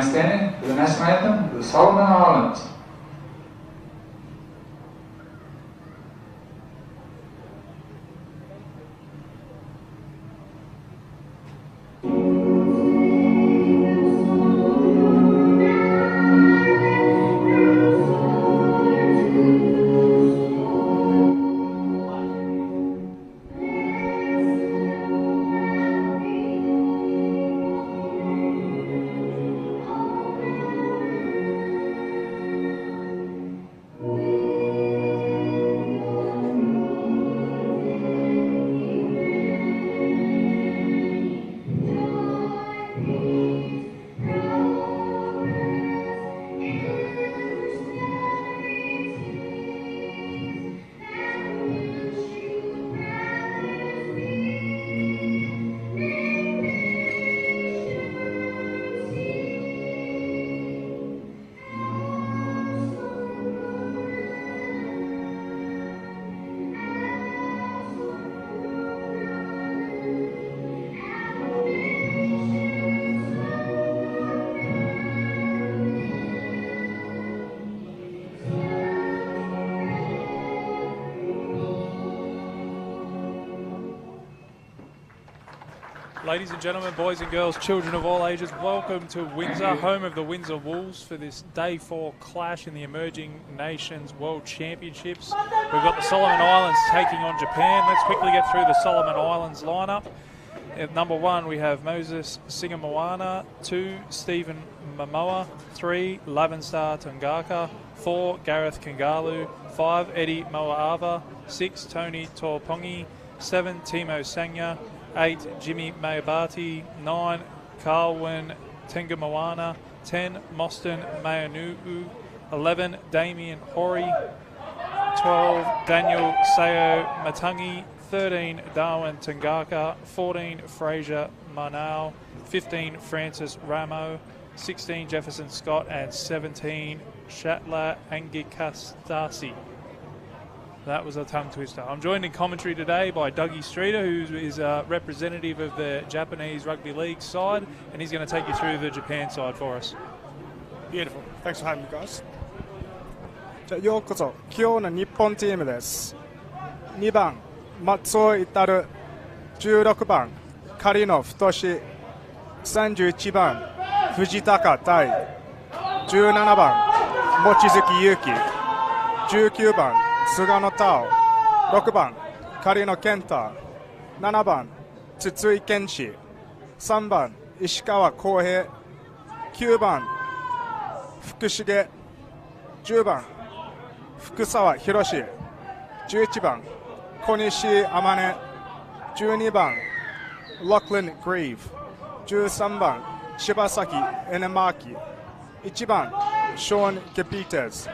remain standing for the national anthem, the Solomon Islands. Ladies and gentlemen, boys and girls, children of all ages, welcome to Windsor, home of the Windsor Wolves, for this Day 4 clash in the Emerging Nations World Championships. We've got the Solomon Islands taking on Japan. Let's quickly get through the Solomon Islands lineup. At number 1, we have Moses Singamoana. 2, Stephen Momoa. 3, Lavenstar Tungaka. 4, Gareth Kangalu. 5, Eddie Moaava. 6, Tony Torpongi. 7, Timo Sangya. 8, Jimmy Mayabati. 9, Carlwyn Tengamoana. 10, Moston Mayanuu. 11, Damien Hori. 12, Daniel Sayo Matangi. 13, Darwin Tangaka. 14, Fraser Manau. 15, Francis Ramo. 16, Jefferson Scott. And 17, Shatla Angikastasi. That was a tongue twister. I'm joined in commentary today by Dougie Streeter, who is a representative of the Japanese Rugby League side, and he's going to take you through the Japan side for us. Beautiful. Thanks for having me, guys. じゃあようこそ。今日の日本チームです。2番、松尾至、16番、狩野太、31番、藤高大、17番、望月勇樹、19番、菅野太郎、6番、狩野健太、7番、筒井健志、3番、石川康平、9番、福重、10番、福沢博史、11番、小西天音、12番、Lachlan Grieve、13番、柴崎エネマーキ、1番、ショーン・ゲピーテズ、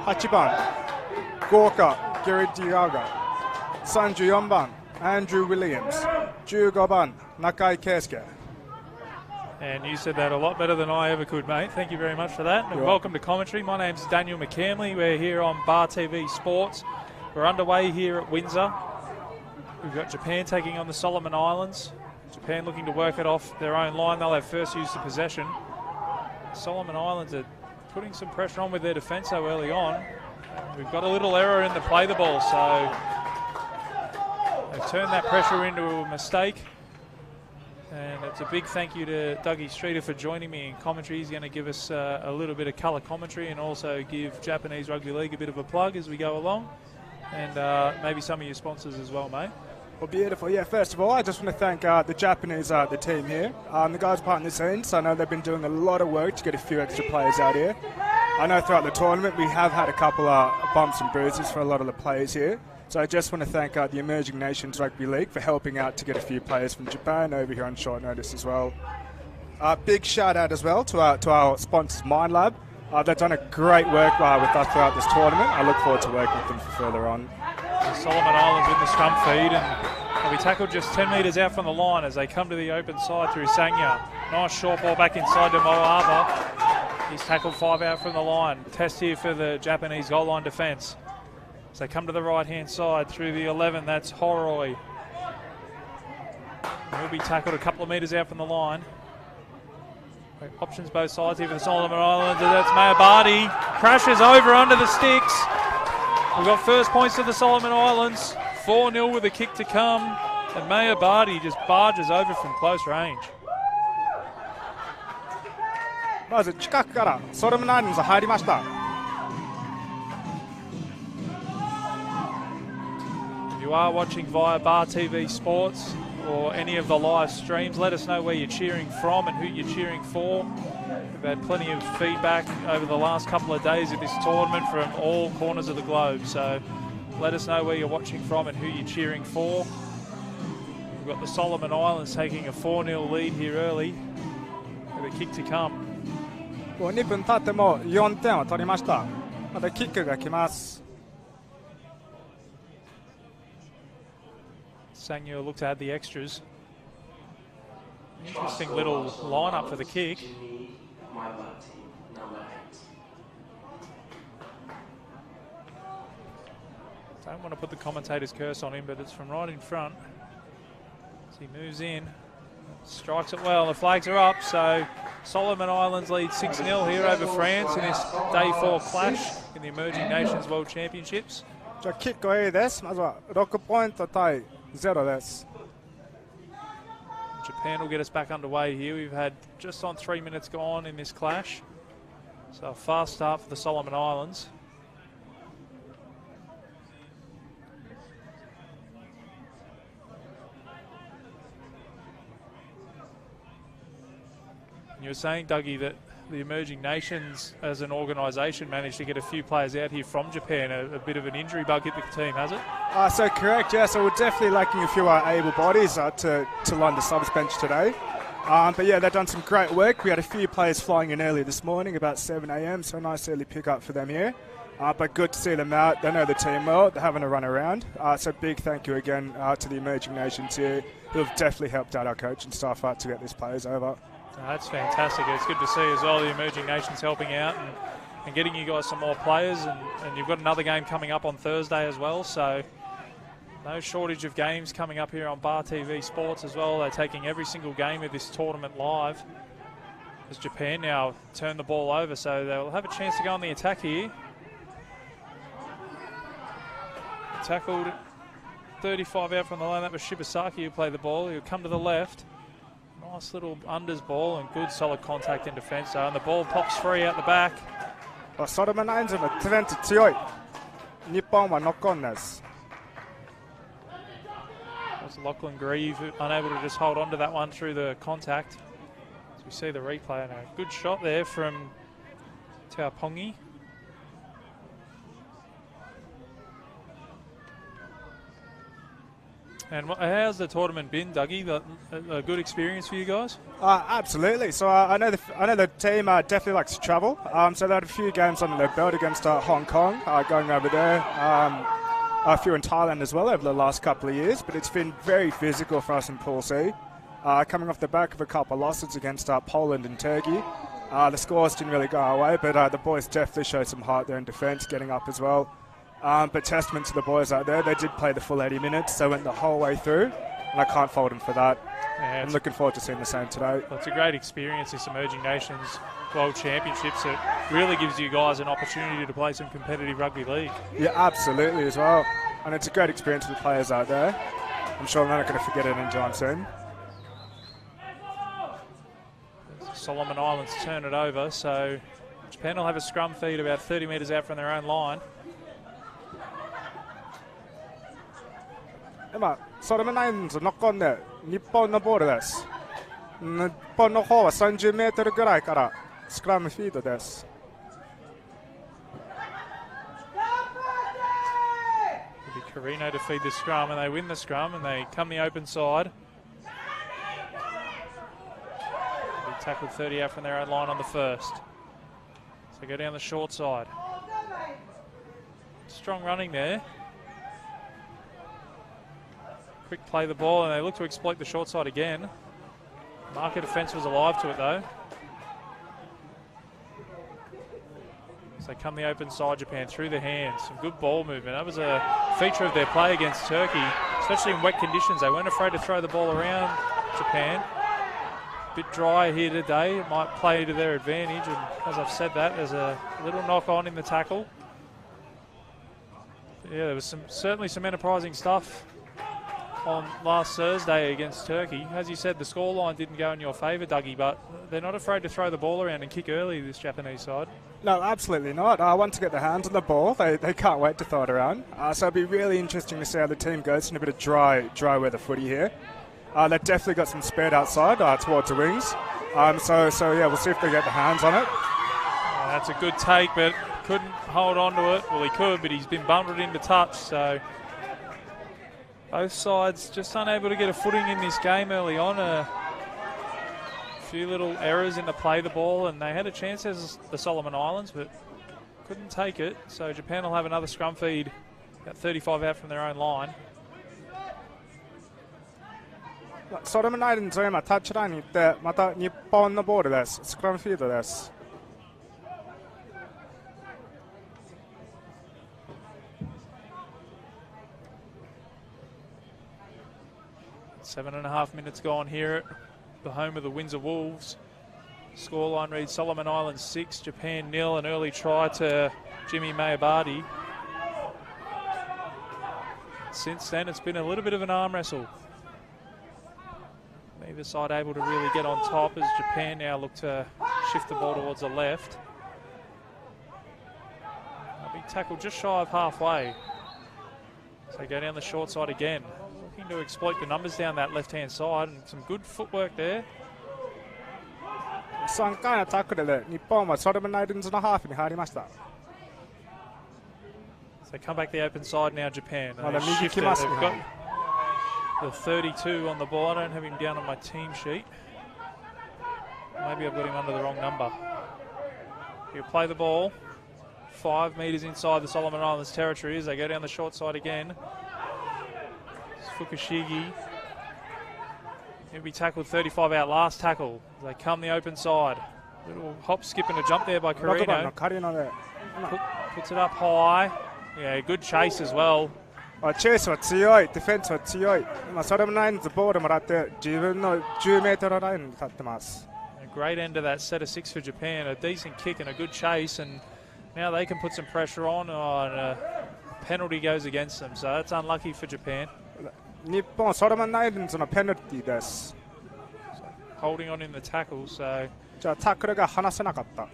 8番、豪華ゲリッディアガ、34番、アンドリュー・ウィリアムズ、15番、中井圭介。 And you said that a lot better than I ever could, mate. Thank you very much for that. And welcome to commentary. My name's Daniel McCamley. We're here on Bar TV Sports. We're underway here at Windsor. We've got Japan taking on the Solomon Islands. Japan looking to work it off their own line. They'll have first use of possession. Solomon Islands are putting some pressure on with their defence so early on. We've got a little error in the play the ball, so they've turned that pressure into a mistake. And it's a big thank you to Dougie Streeter for joining me in commentary. He's going to give us a little bit of colour commentary and also give Japanese Rugby League a bit of a plug as we go along. And maybe some of your sponsors as well, mate. Well, beautiful. Yeah, first of all, I just want to thank the Japanese the team here. The guys behind the scenes, so I know they've been doing a lot of work to get a few extra players out here. I know throughout the tournament we have had a couple of bumps and bruises for a lot of the players here. So I just want to thank the Emerging Nations Rugby League for helping out to get a few players from Japan over here on short notice as well. Big shout out as well to our sponsors, Mind Lab. They've done a great work with us throughout this tournament. I look forward to working with them for further on. The Solomon Islands with the scrum feed, and they'll be tackled just 10 metres out from the line as they come to the open side through Sangya. Nice short ball back inside to Moaava. He's tackled 5 out from the line. Test here for the Japanese goal line defence. As they come to the right-hand side through the 11, that's Horoi. He'll be tackled a couple of metres out from the line. Options both sides here for the Solomon Islands. That's Mayabadi. Crashes over under the sticks. We've got first points to the Solomon Islands. 4-0 with a kick to come. And Mayabadi just barges over from close range. まず近くからソロムナインズ入りました。 If you are watching via Bar TV Sports or any of the live streams, let us know where you're cheering from and who you're cheering for. We've had plenty of feedback over the last couple of days of this tournament from all corners of the globe. So let us know where you're watching from and who you're cheering for. We've got the Solomon Islands taking a 4-0 lead here early with a kick to come. 2分経っても4点を取りました。またキックが来ます。 Sangyo looked to add the extras. Interesting little lineup for the kick. Don't want to put the commentator's curse on him, but it's from right in front. As he moves in, strikes it well. The flags are up, so Solomon Islands lead 6-0 here over France in this Day 4 clash in the Emerging Nations World Championships. じゃあキックはいいです。まずは6ポイント対0です。 Japan will get us back underway here. We've had just on 3 minutes gone in this clash. So a fast start for the Solomon Islands. You were saying, Dougie, that the Emerging Nations as an organisation managed to get a few players out here from Japan. A bit of an injury bug hit the team, has it? So correct, yeah. So we're definitely lacking a few able bodies to line the subs bench today. But yeah, they've done some great work. We had a few players flying in early this morning, about 7 a.m. So nice early pick up for them here. But good to see them out. They know the team well. They're having a run around. So big thank you again to the Emerging Nations here, who have definitely helped out our coach and staff to get these players over. That's fantastic. It's good to see as well the Emerging Nations helping out and getting you guys some more players. And you've got another game coming up on Thursday as well. So no shortage of games coming up here on Bar TV Sports as well. They're taking every single game of this tournament live as Japan now turn the ball over. So they'll have a chance to go on the attack here. Tackled 35 out from the line. That was Shibasaki who played the ball. He'll come to the left. Nice little unders ball and good solid contact in defence. And the ball pops free out the back. ソロムナインズのディフェンス強い。日本はノックオンです。 Lachlan Grieve unable to just hold on to that one through the contact. As we see the replay now. Good shot there from Taupongi. And how's the tournament been, Dougie? A good experience for you guys? Absolutely. So I know the team definitely likes to travel. So they had a few games under their belt against Hong Kong, going over there. A few in Thailand as well over the last couple of years. But it's been very physical for us in Pool C. Coming off the back of a couple of losses against Poland and Turkey. The scores didn't really go our way, but the boys definitely showed some heart there in defence, getting up as well. But testament to the boys out there, they did play the full 80 minutes, so went the whole way through, and I can't fault them for that. Yeah, I'm looking forward to seeing the same today. Well, it's a great experience, this Emerging Nations World Championships. It really gives you guys an opportunity to play some competitive rugby league. Yeah, absolutely as well. And it's a great experience for the players out there. I'm sure they're not going to forget it anytime soon. Solomon Islands turn it over, so Japan will have a scrum feed about 30 metres out from their own line. 今、ソロムナインズノックオンで日本のボールです。日本の方は30メートルぐらいからスクラムフィードです。It'll be Carino to feed the scrum, and they win the scrum, and they come the open side. They'll be tackled 30 out from their own line on the first. So go down the short side. Strong running there. Quick play the ball, and they look to exploit the short side again. Marker defence was alive to it though. So they come the open side, Japan through the hands. Some good ball movement. That was a feature of their play against Turkey, especially in wet conditions. They weren't afraid to throw the ball around, Japan. bit drier here today. It might play to their advantage, and as I've said that, there's a little knock on in the tackle. Yeah, there was certainly some enterprising stuff on last Thursday against Turkey. As you said, the scoreline didn't go in your favour, Dougie, but they're not afraid to throw the ball around and kick early, this Japanese side. No, absolutely not. Once to get their hands on the ball, they can't wait to throw it around. So it'll be really interesting to see how the team goes in a bit of dry weather footy here. They've definitely got some speed outside towards the wings. So yeah, we'll see if they get the hands on it. That's a good take, but couldn't hold on to it. Well, he could, but he's been bummed into touch, so both sides just unable to get a footing in this game early on. A few little errors in the play of the ball, and they had a chance as the Solomon Islands, but couldn't take it. So Japan will have another scrum feed, about 35 out from their own line. ソロムナイルンズは今タッチラインに行ってまた日本のボールです。スクラムフィードです。7.5 minutes gone here at the home of the Windsor Wolves. Scoreline reads Solomon Islands 6, Japan 0, an early try to Jimmy Mayabadi. Since then, it's been a little bit of an arm wrestle. Neither side able to really get on top as Japan now look to shift the ball towards the left. A big tackle just shy of halfway. So go down the short side again. Looking to exploit the numbers down that left-hand side, and some good footwork there. 3回のタックルで日本はソロムナイルンズのハーフに入りました。 So come back the open side now, Japan. Well, They've they've shifted. got They've got the 32 on the ball. I don't have him down on my team sheet. Maybe I've got him under the wrong number. He'll play the ball 5 metres inside the Solomon Islands territory as they go down the short side again. It's Fukushigi. He'll be tackled 35 out. Last tackle. They come the open side. Little hop, skip and a jump there by Carino. Puts it up high. Yeah, good chase as well. チェイスは強い、ディフェンスは強い。今ソロムナイルンズボールもらって自分の10メートルラインに立ってます。A great end to that set of 6 for Japan. A decent kick and a good chase, and now they can put some pressure on. And a penalty goes against them, so that's unlucky for Japan. 日本ソロムナイルンズのペナルティです。Holding on in the tackle, so じゃあタックルが離せなかった。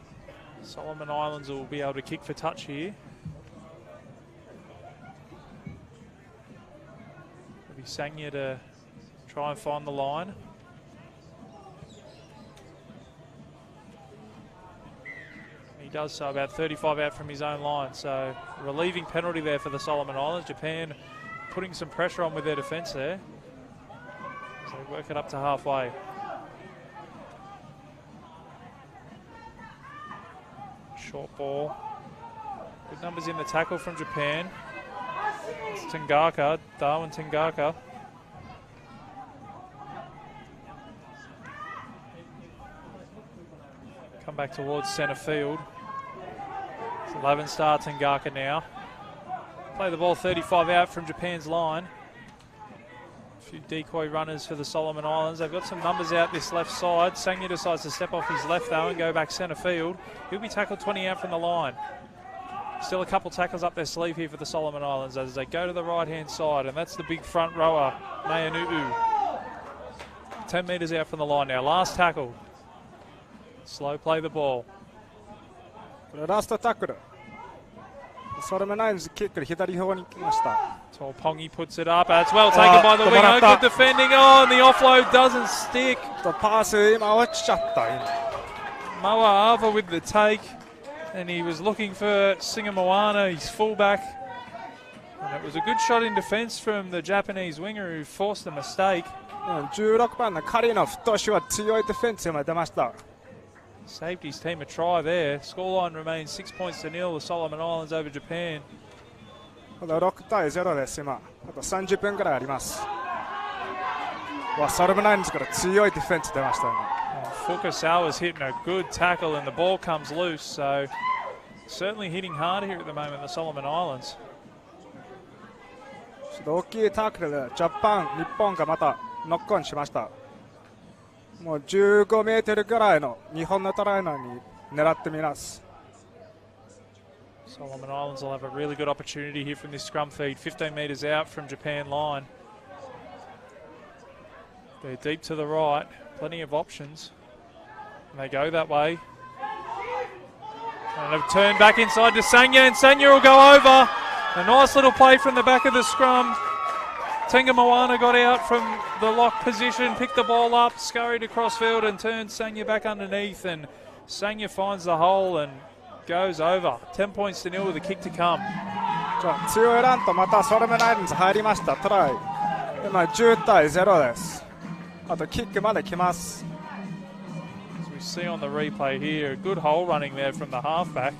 Solomon Islands will be able to kick for touch here. It'll be Sangya to try and find the line. He does so about 35 out from his own line, so relieving penalty there for the Solomon Islands. Japan putting some pressure on with their defence there. So they work it up to halfway. Short ball. Good numbers in the tackle from Japan. It's Tangaka, Darwin Tangaka. Come back towards centre field. It's 11-star Tangaka now. Play the ball 35 out from Japan's line. A few decoy runners for the Solomon Islands. They've got some numbers out this left side. Sangya decides to step off his left though and go back centre field. He'll be tackled 20 out from the line. Still a couple tackles up their sleeve here for the Solomon Islands as they go to the right-hand side, and that's the big front rower, Mayanu'u. 10 metres out from the line now. Last tackle. Slow play the ball. これラストタックル。ソロムナイルンズキックで左方に来ました。 Tolpongi puts it up. That's well taken by the winger. Good defending. Oh, and the offload doesn't stick. パス今落ちちゃった。Moa Ava with the take, and he was looking for Singer Moana, his fullback. And it was a good shot in defence from the Japanese winger who forced a mistake. 16番のカリの太しは強いディフェンスまで出ました。 Saved his team a try there. Scoreline remains 6 points to 0. The Solomon Islands over Japan. まだ6対0です今。あと30分ぐらいあります。ソロムナイルンズから強いディフェンス出ましたね。Fukasawa's hitting a good tackle and the ball comes loose. So certainly hitting hard here at the moment, the Solomon Islands. 大きいタックルでジャパン、日本がまたノックオンしました。もう15メートルぐらいの日本のトライのに狙ってみます。 Solomon Islands will have a really good opportunity here from this scrum feed. 15 metres out from Japan line. They're deep to the right. Plenty of options. And they go that way. And they've turned back inside to Sanya, and Sanya will go over. A nice little play from the back of the scrum. Tenga Moana got out from the lock position, picked the ball up, scurried across field and turned Sanya back underneath. And Sanya finds the hole and goes over. 10 points to nil with a kick to come. 強いランとまたソルメナイルンズ入りました。トライ。今10対0です。あとキックまで来ます。 As we see on the replay here, a good hole running there from the halfback.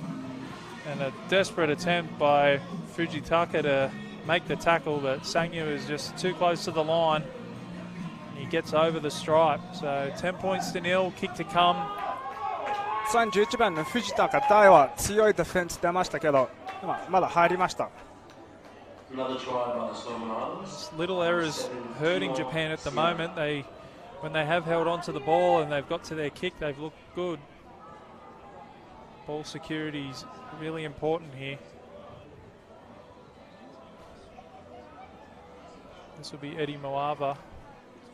And a desperate attempt by Fujitaka to make the tackle, but Sanya is just too close to the line. He gets over the stripe. So 10 points to nil, kick to come. 31番の藤田が大は強いディフェンス出ましたけど、まだ入りました。Little errors hurting Japan at the moment. When they have held on to the ball and they've got to their kick, they've looked good. Ball security is really important here. This will be Eddie Moava.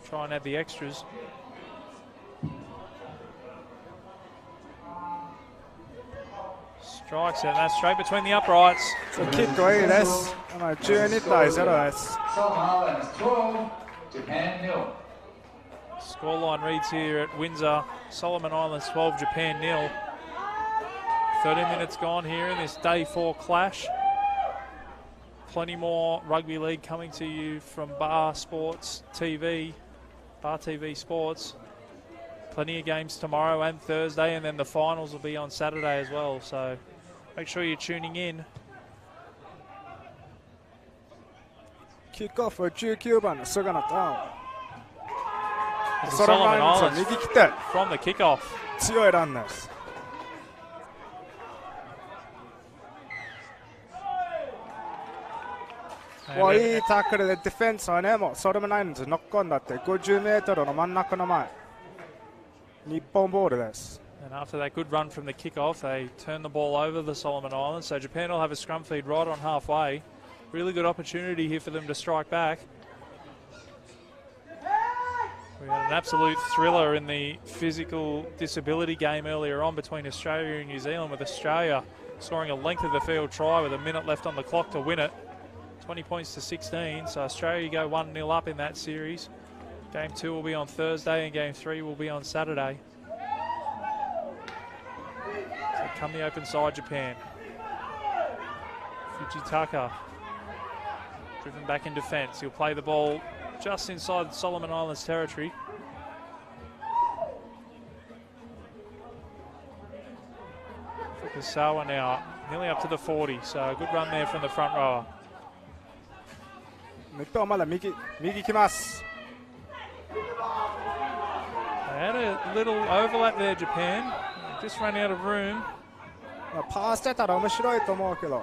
Try and add the extras. Strikes it, and that's straight between the uprights. キックはいいです。12対0です。 Scoreline reads here at Windsor. Solomon Islands 12, Japan 0. 30 minutes gone here in this day 4 clash. Plenty more rugby league coming to you from Bar Sports TV, Bar TV Sports. Plenty of games tomorrow and Thursday, and then the finals will be on Saturday as well. So make sure you're tuning in. キックオフは19番の菅野と Solomon Islands 右来て from the kickoff. 強いランナーです。いいタックルでディフェンスはね、もうソルムナインズノックオンだって50メートルの真ん中の前。日本ボールです。 And after that good run from the kickoff, they turn the ball over the Solomon Islands. So Japan will have a scrum feed right on halfway. Really good opportunity here for them to strike back. We had an absolute thriller in the physical disability game earlier on between Australia and New Zealand, with Australia scoring a length of the field try with a minute left on the clock to win it. 20 points to 16, so Australia go 1-0 up in that series. Game 2 will be on Thursday and Game 3 will be on Saturday. So come the open side, Japan. Fujitaka driven back in defence. He'll play the ball just inside Solomon Islands territory. Fukusawa now nearly up to the 40, so a good run there from the front rower. 日本はまだ右来ます。 They had a little overlap there, Japan. Just ran out of room. パーしてたら面白いと思うけど。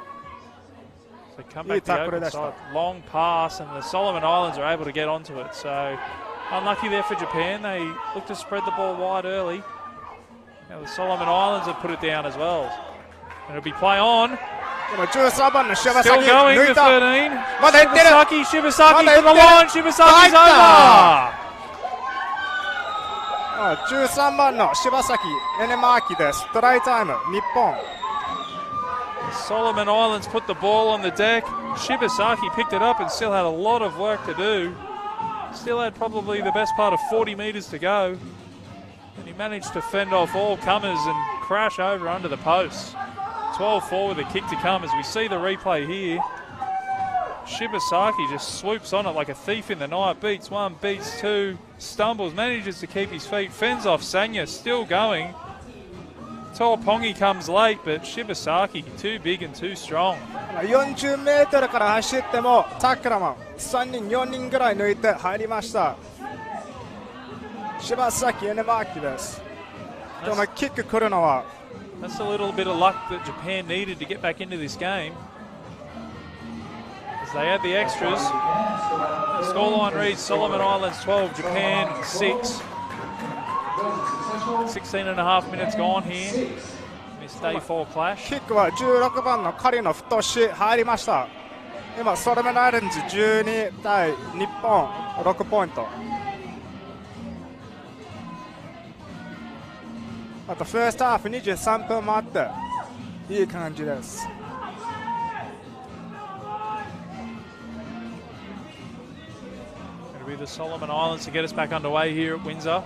So come back to the open side. Long pass, and the Solomon Islands are able to get onto it. So unlucky there for Japan. They looked to spread the ball wide early. Now the Solomon Islands have put it down as well. And it'll be play on. 13番の柴崎 Still going 抜 to いた。 13. まだ行ってる。 Shibasaki まだ to the 行ってる。 line. Shibasaki's over. 13番の柴崎エネマーキです。トライタイム日本。 Solomon Islands put the ball on the deck. Shibasaki picked it up and still had a lot of work to do. Still had probably the best part of 40 metres to go. And he managed to fend off all comers and crash over under the post. 12-4 with a kick to come as we see the replay here. Shibasaki just swoops on it like a thief in the night. Beats one, beats two, stumbles, manages to keep his feet, fends off Sanya, still going. Taupongi comes late, but Shibasaki too big and too strong. 40メートルから走ってもタックラマン3人4人ぐらい抜いて入りました。柴崎エネマーキです。でもキック来るのは That's a little bit of luck that Japan needed to get back into this game. As they add the extras, the scoreline reads Solomon Islands 12, Japan 6. 16 and a half minutes gone here. This day 4 clash. キックは16番のカリの太し入りました。今ソルメンアイランズ12対日本6ポイント。あとファーストハーフ23分もあっていい感じです。It'll be the Solomon Islands to get us back underway here at Windsor.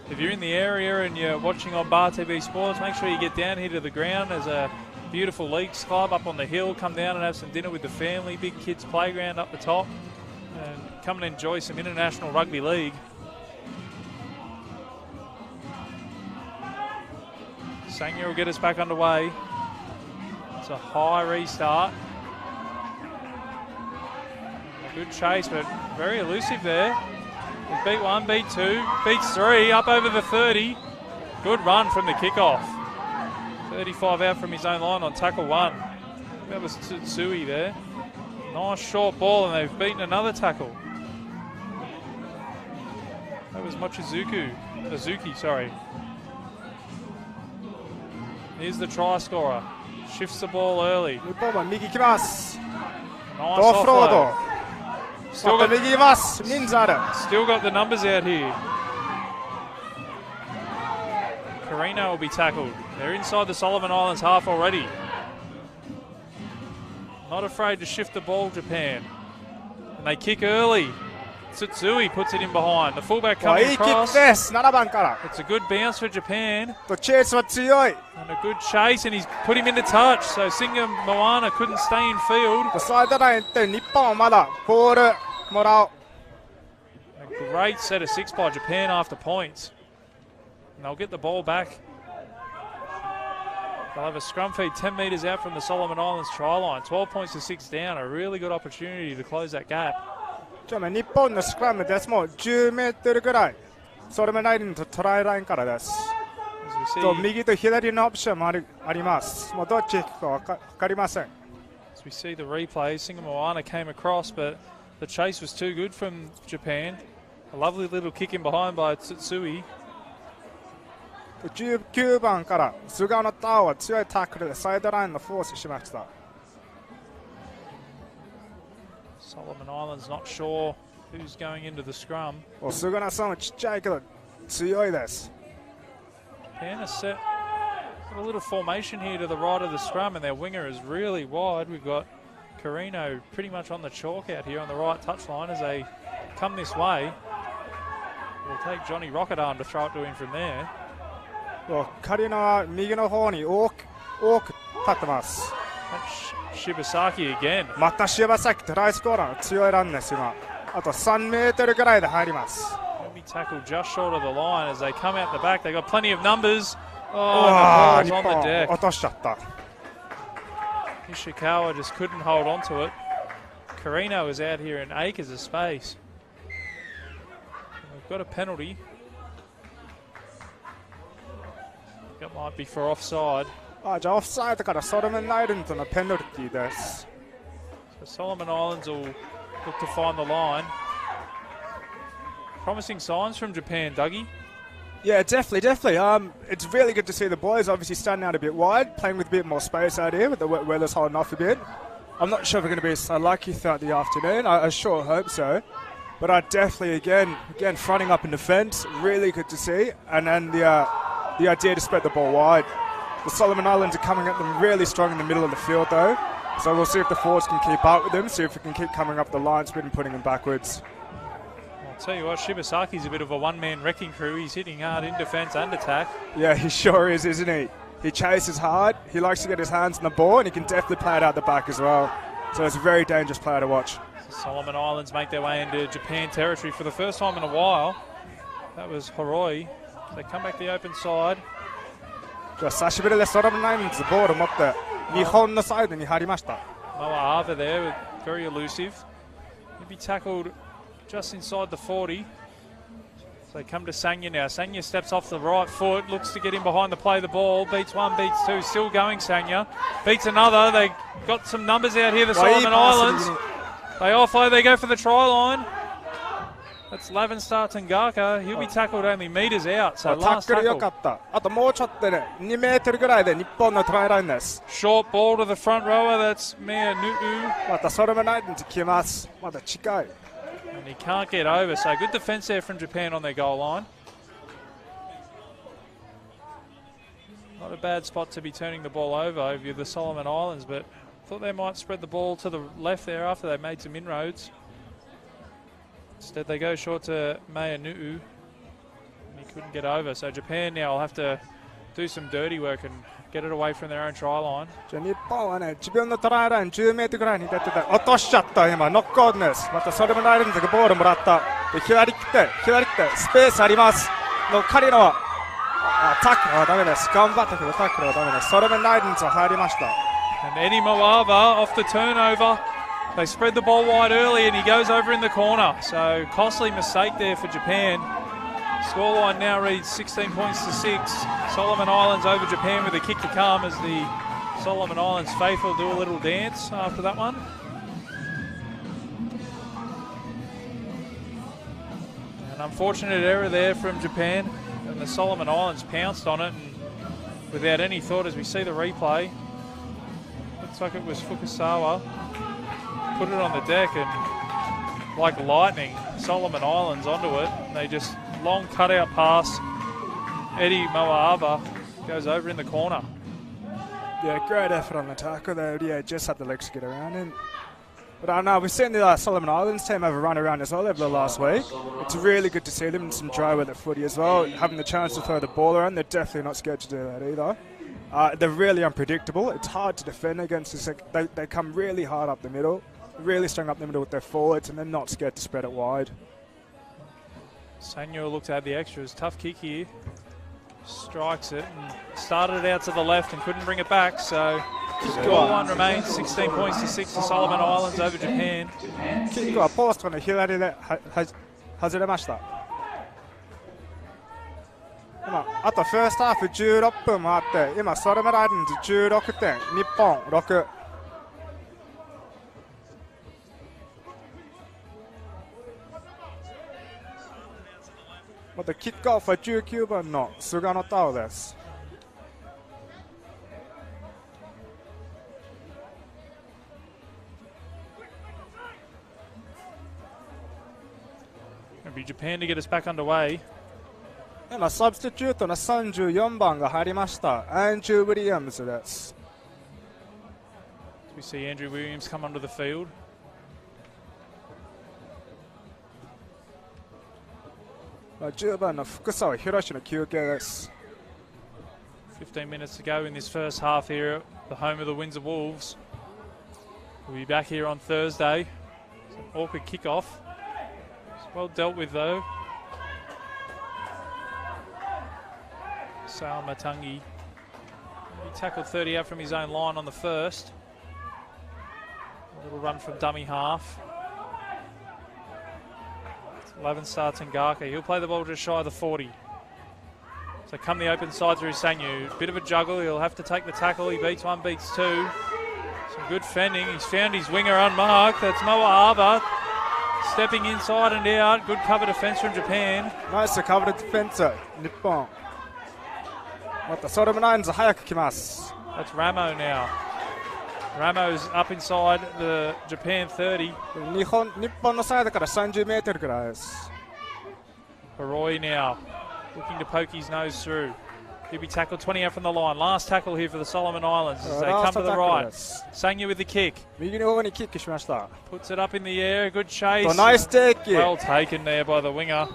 If you're in the area and you're watching on Bar TV Sports, make sure you get down here to the ground. There's a beautiful leagues club up on the hill. Come down and have some dinner with the family. Big kids playground up the top. And come and enjoy some international rugby league. Sangya will get us back underway. It's a high restart. A good chase, but very elusive there. He's beat 1, beat 2, beats 3, up over the 30. Good run from the kickoff. 35 out from his own line on tackle 1. That was Tsutsui there. Nice short ball, and they've beaten another tackle. That was Azuki, sorry. Here's the try scorer. Shifts the ball early. 日本は右行きます。 Nice オフロード。 offload. Still また got, 右います。人数ある。 still got the numbers out here. Carino will be tackled. They're inside the Solomon Islands half already. Not afraid to shift the ball, Japan. And they kick early. Tsutsui puts it in behind. The fullback い coming いキック across. です。7番から。 It's a good bounce for Japan. とチェイスは強い。 And a good chase, and he's put him into touch. So Singa Moana couldn't stay in field. サイドラインって日本はまだボールもらおう。 A great set of 6 by Japan after points. And they'll get the ball back. They'll have a scrum feed 10 metres out from the Solomon Islands try line. 12 points to 6 down. A really good opportunity to close that gap. ちょ日本のスクラムです。もう10メートルぐらい。ソルメンアイランドトライラインからです。As we と see, 右と左のオプションもあります。もうどっち行くか分かりません。 as we see the replay, Singa Moana came across, but the chase was too good from Japan. A lovely little kick in behind by Tsutsui. 19番から菅野タオは強いタックルでサイドラインのフォースしました。 Solomon Islands not sure who's going into the scrum. 菅野さんはちっちゃいけど強いです。 Japan has set got a little formation here to the right of the scrum, and their winger is really wide. We've got Carino pretty much on the chalk out here on the right touchline as they come this way. We'll take Johnny Rocketarm to throw it to him from there. カリノは右の方に多く立ってます。 That's Shibasaki again. また柴崎トライスコーラーの強いランです今。あと3メートルぐらいで入ります。 He'll be tackled just short of the line as they come out the back. They've got plenty of numbers. 日 Oh, and the 本 ball's on the deck. 落としちゃった。 Ishikawa just couldn't hold on to it. Carino is out here in acres of space. We've got a penalty. That might be for offside. じゃあオフサイドからソルメンアイランドのペナルティーです。 So Solomon Islands will look to find the line. Promising signs from Japan, Dougie. Yeah, definitely. It's really good to see the boys obviously standing out a bit wide, playing with a bit more space out here with the weather's holding off a bit. I'm not sure if we're going to be so lucky throughout the afternoon. I sure hope so. But I definitely, again, fronting up in defence, really good to see. And then the idea to spread the ball wide. The Solomon Islands are coming at them really strong in the middle of the field, though. So we'll see if the forwards can keep up with them, see if we can keep coming up the line, speed and putting them backwards. I'll tell you what, Shibasaki's a bit of a one-man wrecking crew. He's hitting hard in defence and attack. Yeah, he sure is, isn't he? He chases hard, he likes to get his hands on the ball, and he can definitely play it out the back as well. So it's a very dangerous player to watch. So Solomon Islands make their way into Japan territory for the first time in a while. That was Horoi. They come back the open side. じゃあ久しぶりでソロモンアイランズボールを持って日本のサイドに入りました。 Moa Ava there, with very elusive. He'll be tackled just inside the 40. So they come to Sangya now. Sangya steps off the right foot, looks to get in behind the play the ball. Beats one, beats two, still going Sangya. Beats another. They got some numbers out here, the Solomon Islands. They offload, they go for the try line. That's Lavenstar Tangaka. He'll be tackled only meters out. So タッ last クル良 tackle. かった。あともうちょっとで2メートルぐらいで日本のトライラインです。 Short ball to the front rower. That's Mea Nu'u. またソルメナインズ来ます。まだ近い。 And he can't get over. So good defense there from Japan on their goal line. Not a bad spot to be turning the ball over if you're the Solomon Islands, but thought they might spread the ball to the left there after they made some inroads. Instead they go short to Mea Nu'u. And he couldn't get over. So Japan now will have to do some dirty work and get it away from their own try line. じゃあ日本はね、自分のトライライン10メートルぐらいに出てて落としちゃった今ノックオンです。またソルメナインズがボールもらった。で左来てスペースあります。の彼のタックルはダメです。頑張ったけどタックルはダメです。ソルメナインズは入りました。 And Eddie Moava off the turnover. They spread the ball wide early and he goes over in the corner. So costly mistake there for Japan. Scoreline now reads 16 points to 6. Solomon Islands over Japan with a kick to come as the Solomon Islands faithful do a little dance after that one. An unfortunate error there from Japan, and the Solomon Islands pounced on it and without any thought as we see the replay. Looks like it was Fukasawa. Put it on the deck and like lightning, Solomon Islands onto it. And they just long cutout pass. Eddie Moa'ava goes over in the corner. Yeah, great effort on the tackle there. Yeah, just had the legs to get around him. But we've seen the Solomon Islands team have a run around as well over the last week. It's really good to see them in some dry weather footy as well. Having the chance to throw the ball around, they're definitely not scared to do that either. They're really unpredictable. It's hard to defend against this. They come really hard up the middle, really strong up the middle with their forwards, and they're not scared to spread it wide. Samuel looked to have the extras. Tough kick here. Strikes it and started it out to the left and couldn't bring it back. So score one remains 16 points to 6 to Solomon Islands over Japan. キックはポストの左で外れました。今あとファーストハーフ16分もあって今ソルメラインズ16点日本6。またキックオフは19番の菅野太郎です。It'll be Japan to get us back underway. 今サブスティチュートの34番が入りました。アンジュー・ウィリアムズです。We see Andrew Williams come onto the field. 10番の福沢博の休憩です。15 minutes to go in this first half here at the home of the Windsor Wolves. We'll be back here on Thursday. It's an awkward kickoff. It's well dealt with though. Sal Matangi. He tackled 30 out from his own line on the first. A little run from dummy half. 11-star Tangaka. He'll play the ball just shy of the 40. So come the open side through Sanyu. Bit of a juggle. He'll have to take the tackle. He beats one, beats two. Some good fending. He's found his winger unmarked. That's Moa'ava. Stepping inside and out. Good cover defense from Japan. Nice cover defense, 日本。またソルメナインズ早く来ます。 That's Ramo now. Ramo's up inside the Japan 30. 日本のサイドから30メートルくらいです。 Haroi now looking to poke his nose through. He'll be tackled 20 out from the line. Last tackle here for the Solomon Islands as they come to the right. Sangyu with the kick. 右の方にキックしました。 Puts it up in the air. Good chase. Nice take. Well taken there by the winger.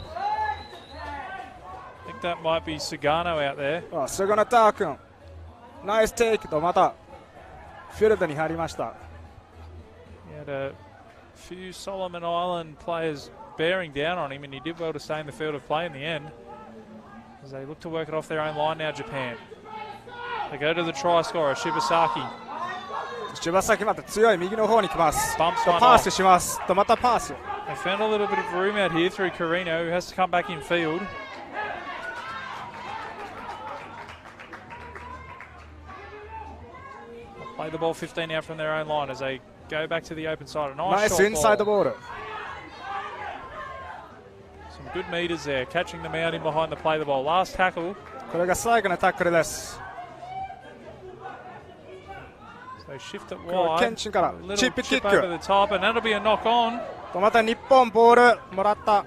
I think that might be Sugano out there. 菅野太君。ナイステイクとまたフィールドに入りました。 He had a few Solomon Island players bearing down on him, and he did well to stay in the field of play in the end. As they look to work it off their own line now, Japan. They go to the try scorer, Shibasaki. 柴崎また強い右の方に来ます。 Bumps one パース off. します。とまたパース。 They found a little bit of room out here through Carino, who has to come back in field. Play the ball 15 out from their own line as they go back to the open side. A nice Nice short inside the ball. border. Some good meters there, catching them out in behind the play the ball. Last tackle. これが最後のタックルです。 So they shift it これはケ wide. ンチンから A チ little ップキッ chip over ク the top, and that'll be a knock on. とまた日本ボールもらった。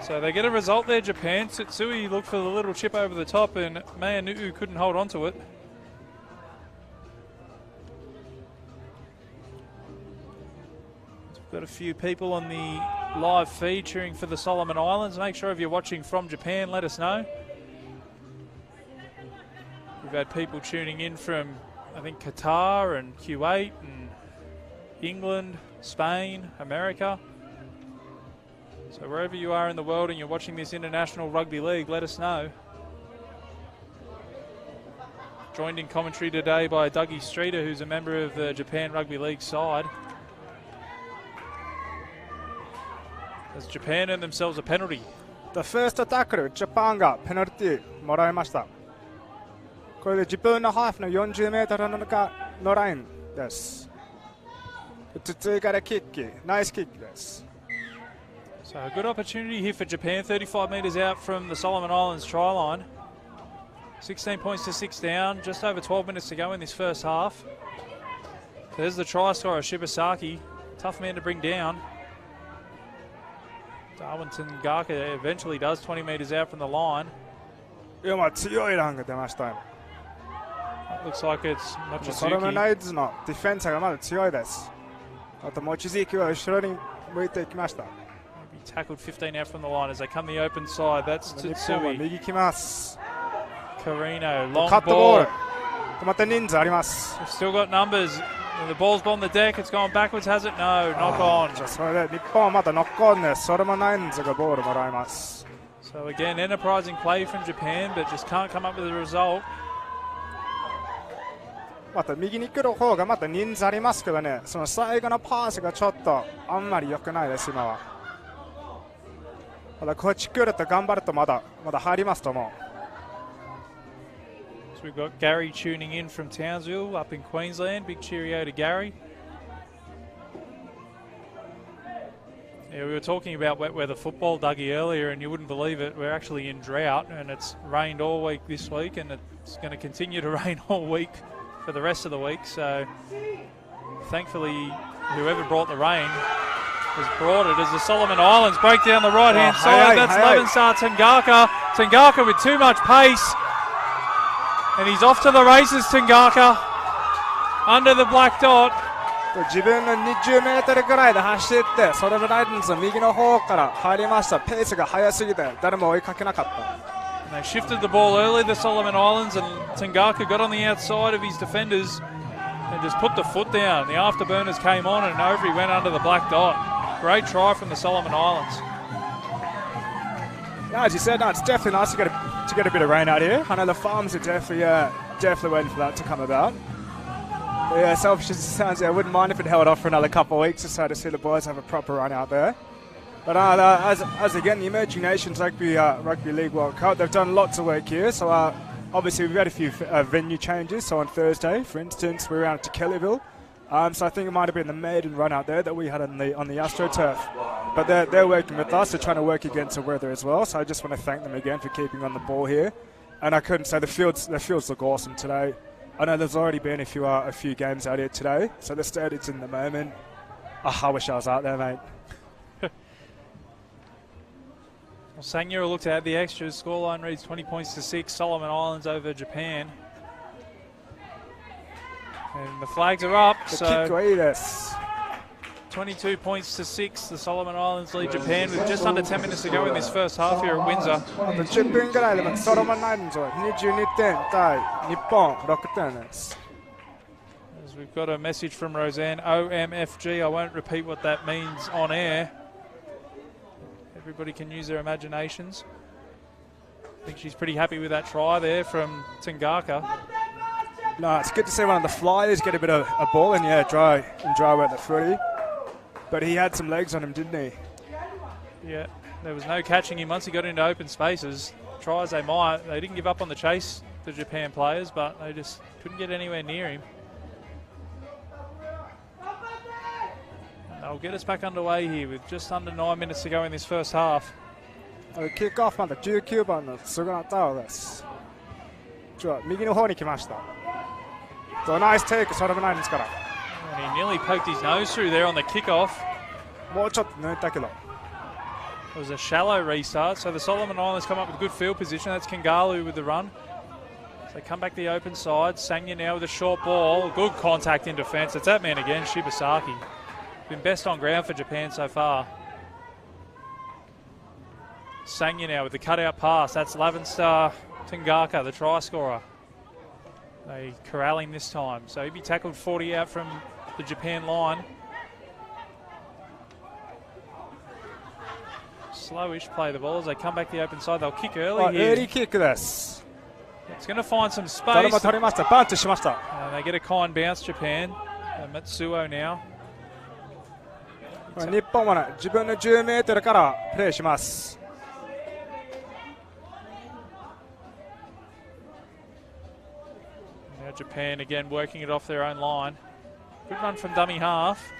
So they get a result there, Japan. Tsutsui looked for the little chip over the top, and Mayanu'u couldn't hold on to it. We've got a few people on the live feed cheering for the Solomon Islands. Make sure if you're watching from Japan, let us know. We've had people tuning in from, I think, Qatar and Kuwait and England, Spain, America. So wherever you are in the world and you're watching this International Rugby League, let us know. Joined in commentary today by Dougie Streeter, who's a member of the Japan Rugby League side. As Japan earn themselves a penalty. The first tackle, ジャパンがペナルティーもらいました。これで自分のハーフの40メートルの中のラインです。追加でキック、ナイスキックです。 So a good opportunity here for Japan, 35 metres out from the Solomon Islands try line. 16 points to 6 down, just over 12 minutes to go in this first half. There's the try scorer, Shibasaki. Tough man to bring down. Darwinton Garka eventually does, 20 metres out from the line. いや、まあ強いランが出ましたよ。 Looks like it's ソロモン Mochizuki. ナイズのディフェンスがまだ強いです。あと、望月は後ろに向いていきました。 Tackled 15 out from the line as they come the open side. That's 日本は Tsutsui. 右来ます。 Carino, long カットボー ball. ル。また人数あります。 We've still got numbers. The ball's on the deck. It's gone backwards, has it? No, knock on. じゃあそれで日本はまたノックオンです。ソロモンナイズがボールもらいます。 So again, enterprising play from Japan, but just can't come up with a result. また右に来る方がまた人数ありますけどね、その最後のパースがちょっとあんまり良くないです、今は。まだこっち来ると頑張るとまだ入りますと思う。 So we've got Gary tuning in from Townsville up in Queensland. Big cheerio to Gary. Yeah, we were talking about wet weather football, Dougie, earlier, and you wouldn't believe it. We're actually in drought, and it's rained all week this week, and it's going to continue to rain all week for the rest of the week. So thankfully, whoever brought the rain has brought it as the Solomon Islands break down the right-hand side. That's Levenstar Tangaka. Tangaka with too much pace. And he's off to the races, Tangaka. Under the black dot. 自分の20メートルぐらいで走って、ソロモンナイズの右の方から入りました。ペースが速すぎて誰も追いかけなかった。 And they shifted the ball early, the Solomon Islands, and Tangaka got on the outside of his defenders and just put the foot down. The afterburners came on and over he went under the black dot. Great try from the Solomon Islands. Yeah, as you said, no, it's definitely nice to get a bit of rain out here. I know the farms are definitely waiting for that to come about. Yeah, selfish as it sounds, I wouldn't mind if it held off for another couple of weeks or so to see the boys have a proper run out there. But as again, the Emerging Nations Rugby League World Cup, they've done lots of work here. So obviously we've had a few venue changes. So on Thursday, for instance, we were out to Kellyville. So I think it might have been the maiden run out there that we had on the AstroTurf. But they're working with us. They're trying to work against the weather as well. So I just want to thank them again for keeping on the ball here. And I couldn't say the fields look awesome today. I know there's already been a few games out here today. So the stadium's in the moment. Oh, I wish I was out there, mate. Well, Sangyura looked at the extras. Scoreline reads 20 points to 6. Solomon Islands over Japan. And the flags are up. So 22 points to 6. The Solomon Islands lead Japan with just under 10 minutes to go in this first half here at Windsor. 10分ぐらいでソロモンナイズは22点対日本6点です。 As we've got a message from Roseanne, OMFG. I won't repeat what that means on air. Everybody can use their imaginations. I think she's pretty happy with that try there from Tangaka. No, it's good to see one of the flyers get a bit of a ball in the air, dry wet the footy. But he had some legs on him, didn't he? Yeah, there was no catching him once he got into open spaces. Try as they might, they didn't give up on the chase, the Japan players, but they just couldn't get anywhere near him. They'll get us back underway here with just under 9 minutes to go in this first half. キックオフまだ19番の菅野太郎です。右の方に来ました。ナイステイク、ソルブナインズから。And he nearly poked his nose through there on the kickoff. もうちょっと抜いたけど。It was a shallow restart, so the Solomon Islands come up with good field position. That's Kangalu with the run. So they come back the open side. Sangya now with a short ball. Good contact in defence. It's that man again, Shibasaki. Been best on ground for Japan so far. Sangya now with the cutout pass. That's Lavenstar Tangaka, the try scorer. They corral him this time. So he'd be tackled 40 out from the Japan line. Slowish play the ball as they come back the open side. They'll kick early here. Early kick です。 It's going to find some 誰 space. も取りました。バンチしました。And they get a kind bounce, Japan. Matsuo now. 日本はね、自分の10メートルからプレーします。Now Japan again working it off their own line. Good run from dummy half.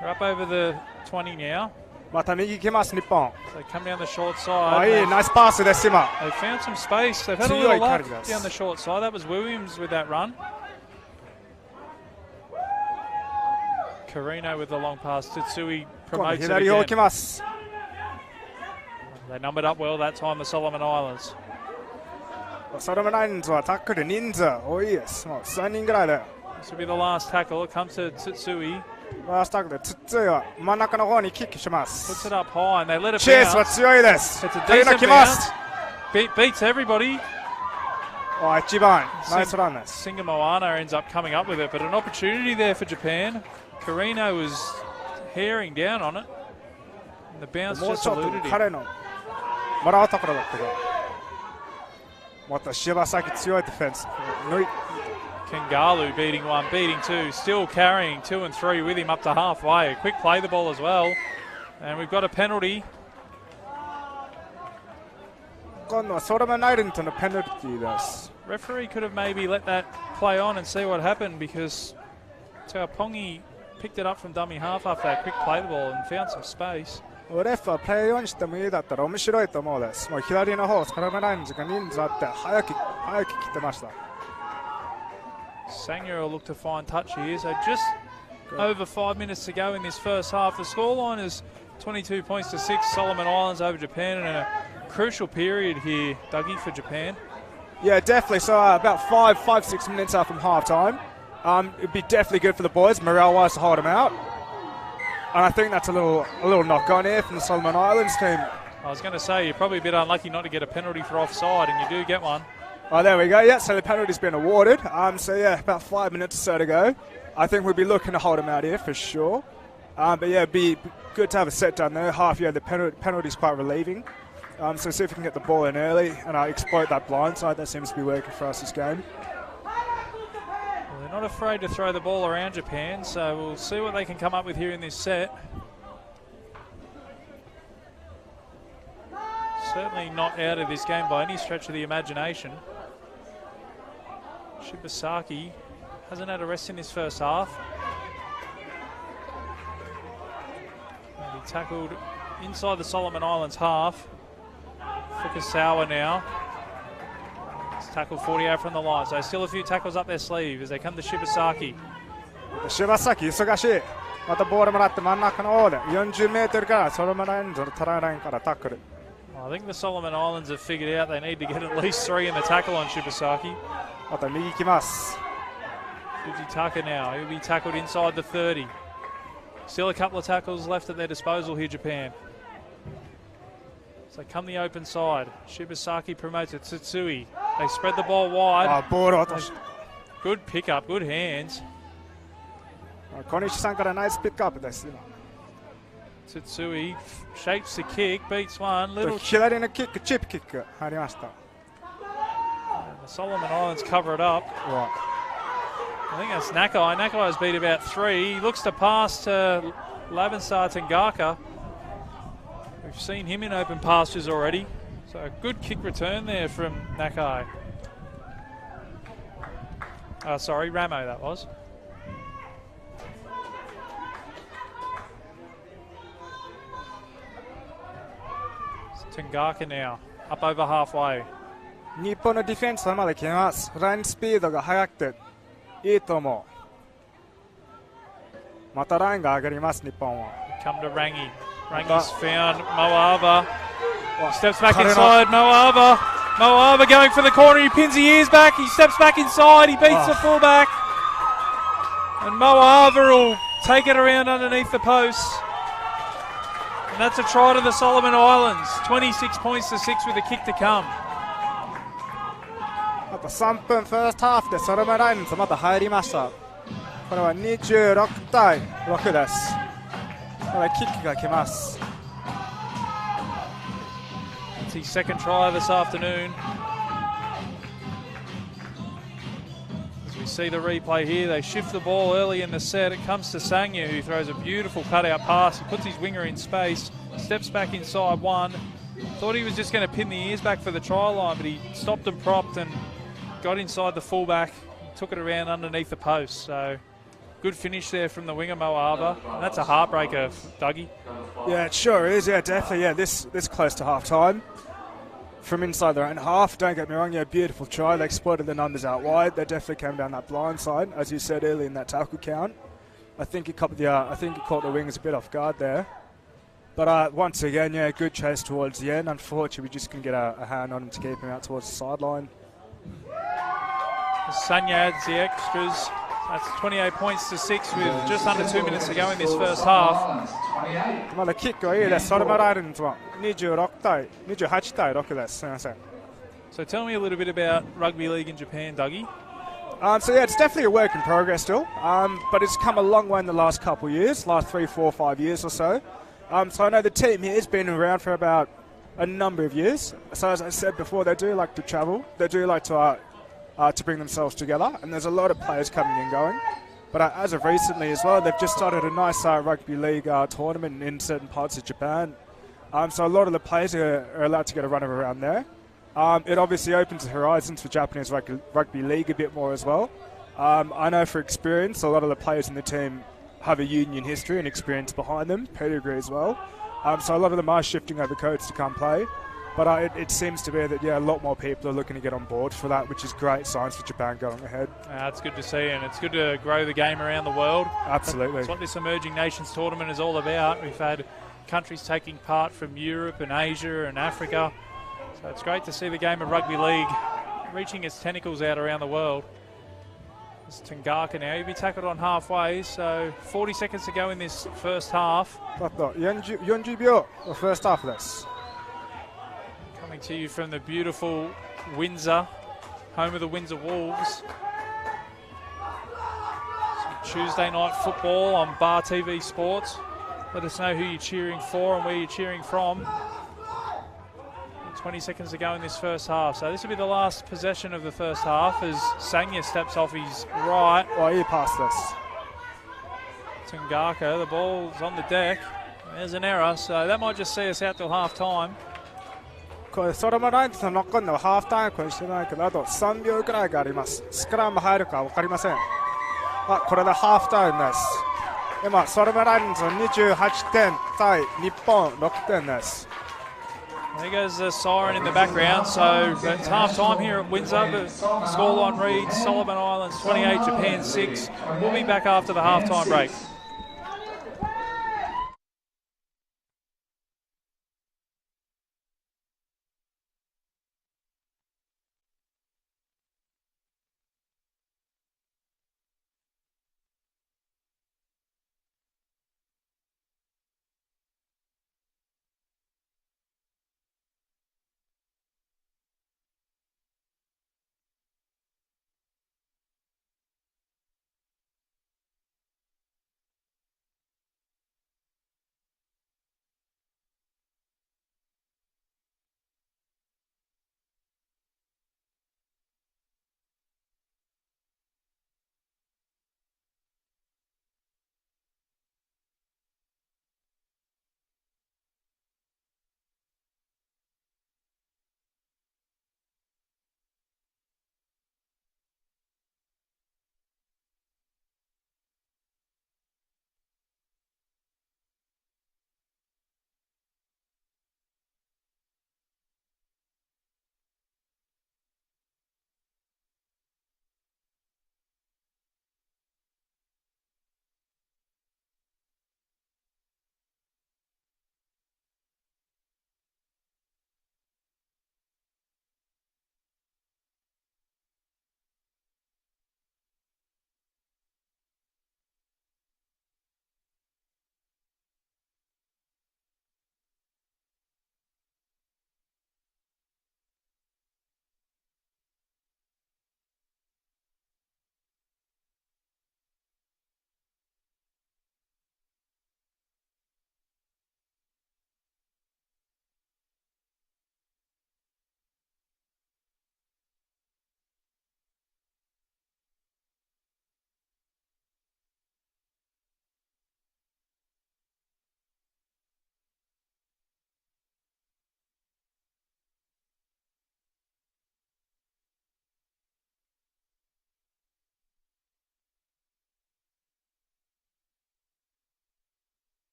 They're up over the 20 now. また右行きます、日本。 So they come down the short あ、 side. いい、ナイスパスです、今。 They found some space. They've had a little luck down the short side. That was Williams with that run. Carino with the long pass. Tsutsui 今度 promotes it 左を again. 行きます。 They numbered up well that time, the Solomon Islands. ソルブナインズはタックル人数多いです。もう3人ぐらいで。 This will be the last tackle. It comes to Tsutsui. ラストタックルでツッツイは真ん中の方にキックしま Puts す。 it up high and they let it チェイスは bounce. 強いです。 It's a カリナ decent 来ます。 bounce. Beats everybody. あ、一番ナイスランです。 Singa Moana ends up coming up with it, but an opportunity there for Japan. Carino was haring down on it. And the bounce もう just ちょっと eluded him. 彼のもらうところだったけど。また柴崎強いディフェンス。抜い Kangalu beating one, beating two, still carrying 2 and 3 with him up to halfway. A quick play the ball as well. And we've got a penalty. 今度はソルブナインズのペナルティーです。 Referee could have maybe let that play on and see what happened because Taupongi picked it up from dummy half after that quick play the ball and found some space. レフはプレーオンしてもいいだったら面白いと思うです。もう左の方、ソルブナインズが人数あって早く切ってました。Sangya will look to find touch here. So just over 5 minutes to go in this first half. The scoreline is 22 points to 6. Solomon Islands over Japan in a crucial period here, Dougie, for Japan. Yeah, definitely. So about 5-6 minutes out from half time. It'd be definitely good for the boys, morale-wise, to hold them out. And I think that's a little knock on here from the Solomon Islands team. I was going to say, you're probably a bit unlucky not to get a penalty for offside, and you do get one. Oh, there we go. Yeah, so the penalty's been awarded. So yeah, about 5 minutes or so to go. I think we'll be looking to hold them out here for sure. But yeah, it'd be good to have a set down there. Half, yeah, the penalty's quite relieving. So see if we can get the ball in early and exploit that blind side. That seems to be working for us this game. Well, they're not afraid to throw the ball around Japan, so we'll see what they can come up with here in this set. Certainly not out of this game by any stretch of the imagination. Shibasaki hasn't had a rest in this first half. And he tackled inside the Solomon Islands half. Fukasawa now. He's tackled 40 out from the line, so still a few tackles up their sleeve as they come to Shibasaki. 柴崎忙しい。またボールもらって真ん中の方で40メートルからソロマラインズのトライラインからタックル。 I think the Solomon Islands have figured out they need to get at least 3 in the tackle on Shibasaki. また右行きます。 Fujitaka now, he'll be tackled inside the 30. Still a couple of tackles left at their disposal here, Japan. So come the open side. Shibasaki promotes it. Tsutsui. They spread the ball wide. あ、ボールを落とし Good pickup, good hands. 小西さんからナイスピックアップです。 Tsutsui shapes the kick, beats one. Little 左のキック、チップキック入りました。 the Solomon Islands cover it up. I think that's Nakai. Nakai's beat about 3. He looks to pass to Lavenstar Tangaka. We've seen him in open pastures already. So a good kick return there from Nakai. Sorry, Ramo that was. Tangaka now, up over halfway. 日本のディフェンスまで来ます。ラインスピードが速くていいと思う。またラインが上がります、日本は。Come to Rangi. Rangi's found Moava. Steps back inside. Moava. Moava going for the corner. He pins the ears back. He steps back inside. He beats the fullback. And Moava will take it around underneath the post. And that's a try to the Solomon Islands. 26 points to 6 with a kick to come. あと3分ファーストハーフでソロムラインズまた入りました。これは26対6です。これキックが来ます。It's his second try this afternoon. As we see the replay here, they shift the ball early in the set. It comes to Sangya, who throws a beautiful cutout pass. He puts his winger in space, steps back inside one. Thought he was just going to pin the ears back for the try line, but he stopped and propped and got inside the fullback, took it around underneath the post. So good finish there from the winger, Moava. And that's a heartbreaker, Dougie. Yeah, it sure is. Yeah, definitely. Yeah, this close to half time. From inside their own half, don't get me wrong, yeah, beautiful try. They exploited the numbers out wide. They definitely came down that blind side, as you said earlier in that tackle count. I think he caught the wingers a bit off guard there. But once again, yeah, good chase towards the end. Unfortunately, we just couldn't get a hand on him to keep him out towards the sideline. Sanya adds the extras. That's 28 points to 6 with just under 2 minutes to go in this first half. まだキックはいいです。ソルマラインズは26対28対6です。すみません。So tell me a little bit about rugby league in Japan, Dougie. So yeah, it's definitely a work in progress still, but it's come a long way in the last couple of years, last 3, 4, 5 years or so. So I know the team here has been around for about a number of years. So as I said before, they do like to travel. They do like to bring themselves together, and there's a lot of players coming and going. But as of recently as well, they've just started a nice rugby league tournament in certain parts of Japan. So a lot of the players are allowed to get a run around there. It obviously opens the horizons for Japanese rugby league a bit more as well. I know for experience, a lot of the players in the team have a union history and experience behind them, pedigree as well. So a lot of them are shifting over codes to come play. But it seems to be that, yeah, a lot more people are looking to get on board for that, which is great signs for Japan going ahead. It's good to see, and it's good to grow the game around the world. Absolutely. That's what this Emerging Nations tournament is all about. We've had countries taking part from Europe and Asia and Africa. So it's great to see the game of rugby league reaching its tentacles out around the world. It's Tangaka now. He'll be tackled on halfway, so 40 seconds to go in this first half. 40秒 the first half です。 Coming to you from the beautiful Windsor, home of the Windsor Wolves. Tuesday night football on Bar TV Sports. Let us know who you're cheering for and where you're cheering from. 20 seconds to go in this first half. So this will be the last possession of the first half as Sangya steps off his right. Oh, he passed this. Tangaka, the ball's on the deck. There's an error, so that might just see us out till half time. これソロマラインズの残るのはハーフタイムこれしてないけどあと3秒くらいがあります。スクラム入るか分かりません。これでハーフタイムです。今ソロマラインズ28点対日本6点です。 There goes the siren in the background, so it's half time here at Windsor. The scoreline reads Solomon Islands 28, Japan 6. We'll be back after the half time break.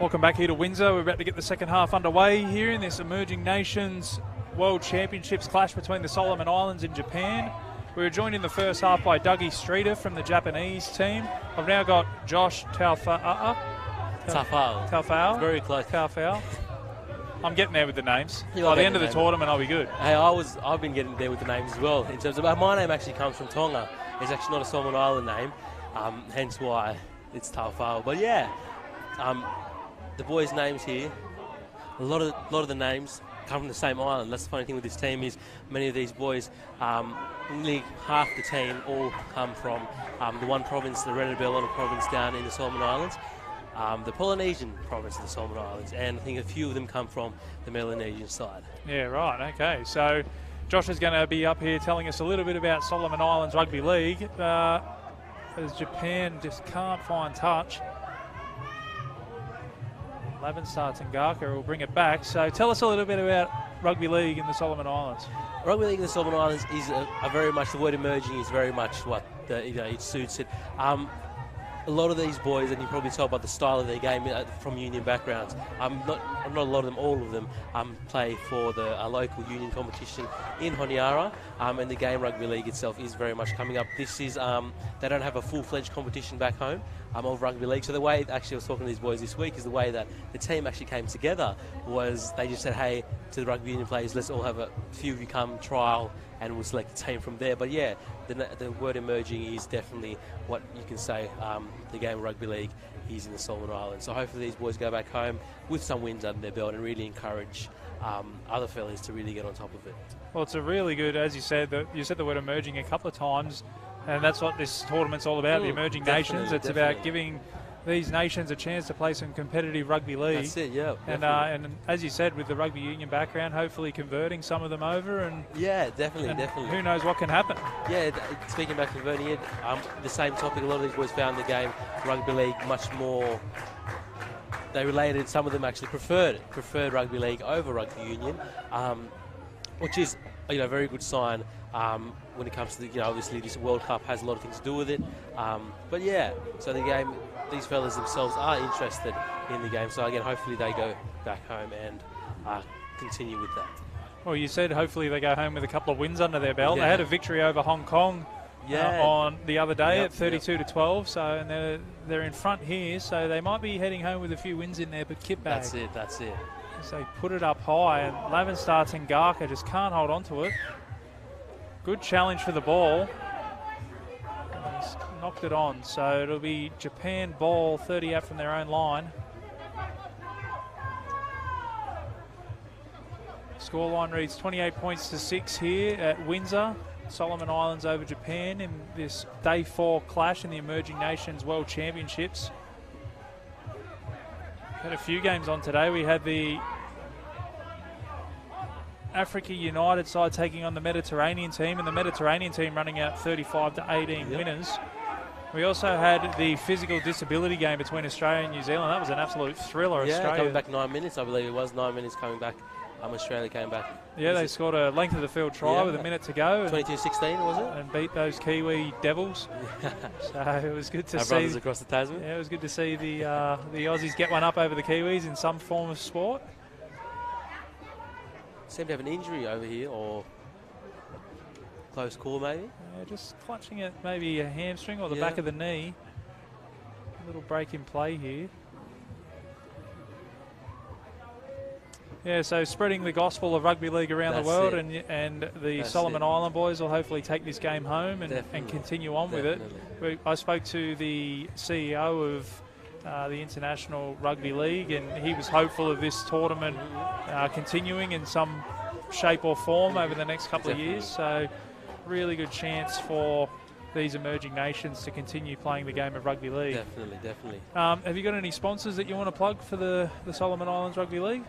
Welcome back here to Windsor. We're about to get the second half underway here in this Emerging Nations World Championships clash between the Solomon Islands and Japan. We were joined in the first half by Dougie Streeter from the Japanese team. I've now got Josh Taufao. Very close. Taufao. I'm getting there with the names. By the end of the tournament, I'll be good. Hey, I've been getting there with the names as well. In terms of my name actually comes from Tonga. It's actually not a Solomon Island name, hence why it's Taufao. But yeah, the boys' names here, a lot of the names come from the same island. That's the funny thing with this team is many of these boys, nearly half the team all come from the one province, the Renabellona province down in the Solomon Islands, the Polynesian province of the Solomon Islands, and I think a few of them come from the Melanesian side. Yeah, right, okay. So Josh is going to be up here telling us a little bit about Solomon Islands Rugby League, as Japan just can't find touch. Lavenstar Tangaka will bring it back. So tell us a little bit about Rugby League in the Solomon Islands. Rugby League in the Solomon Islands is a very much, the word emerging is very much what it suits it. A lot of these boys, and you probably tell by the style of their game from union backgrounds, not a lot of them, all of them, play for the local union competition in Honiara, and the game Rugby League itself is very much coming up. This is, they don't have a full-fledged competition back home of Rugby League, so the way, actually I was talking to these boys this week, is the way that the team actually came together was they just said, hey, to the rugby union players, let's all have a few of you come trial and we'll select a team from there. But yeah, the word emerging is definitely what you can say the game of Rugby League is in the Solomon Islands. So hopefully these boys go back home with some wins under their belt and really encourage other fellas to really get on top of it. Well, it's a really good, as you said the word emerging a couple of times, and that's what this tournament's all about, the emerging nations. It's about giving these nations a chance to play some competitive rugby league. That's it, yeah. And as you said, with the rugby union background, hopefully converting some of them over. And yeah, definitely. Who knows what can happen? Yeah, speaking about converting it, the same topic. A lot of these boys found the game rugby league much more. They related. Some of them actually preferred rugby league over rugby union, which is a very good sign. When it comes to obviously this World Cup has a lot of things to do with it. But yeah, so the game. These fellas themselves are interested in the game, so again, hopefully they go back home and continue with that. Well, you said hopefully they go home with a couple of wins under their belt. Yeah. They had a victory over Hong Kong on the other day at 32-12, so and they're in front here, so they might be heading home with a few wins in their kit bag. That's it. So they put it up high, and Lavenstar Tangaka just can't hold on to it. Good challenge for the ball. He's knocked it on, so it'll be Japan ball 30 out from their own line. Scoreline reads 28 points to 6 here at Windsor. Solomon Islands over Japan in this day 4 clash in the Emerging Nations World Championships. Had a few games on today. We had the Africa United side taking on the Mediterranean team, and the Mediterranean team running out 35-18 winners. We also had the physical disability game between Australia and New Zealand. That was an absolute thriller. Yeah, Australia coming back 9 minutes, I believe it was 9 minutes coming back. Australia came back. Yeah, they scored a length of the field try with a minute to go. 22-16, was it? And beat those Kiwi Devils. So it was good to see. Our brothers across the Tasman. Yeah, it was good to see the Aussies get one up over the Kiwis in some form of sport. Seem to have an injury over here, or close call maybe. Yeah, just clutching at maybe a hamstring or the back of the knee. A little break in play here. Yeah, so spreading the gospel of rugby league around the world, and the Solomon Island boys will hopefully take this game home and continue on with it. I spoke to the CEO of the International Rugby League, and he was hopeful of this tournament continuing in some shape or form over the next couple of years. So really good chance for these emerging nations to continue playing the game of rugby league. Definitely. Have you got any sponsors that you want to plug for the Solomon Islands Rugby League?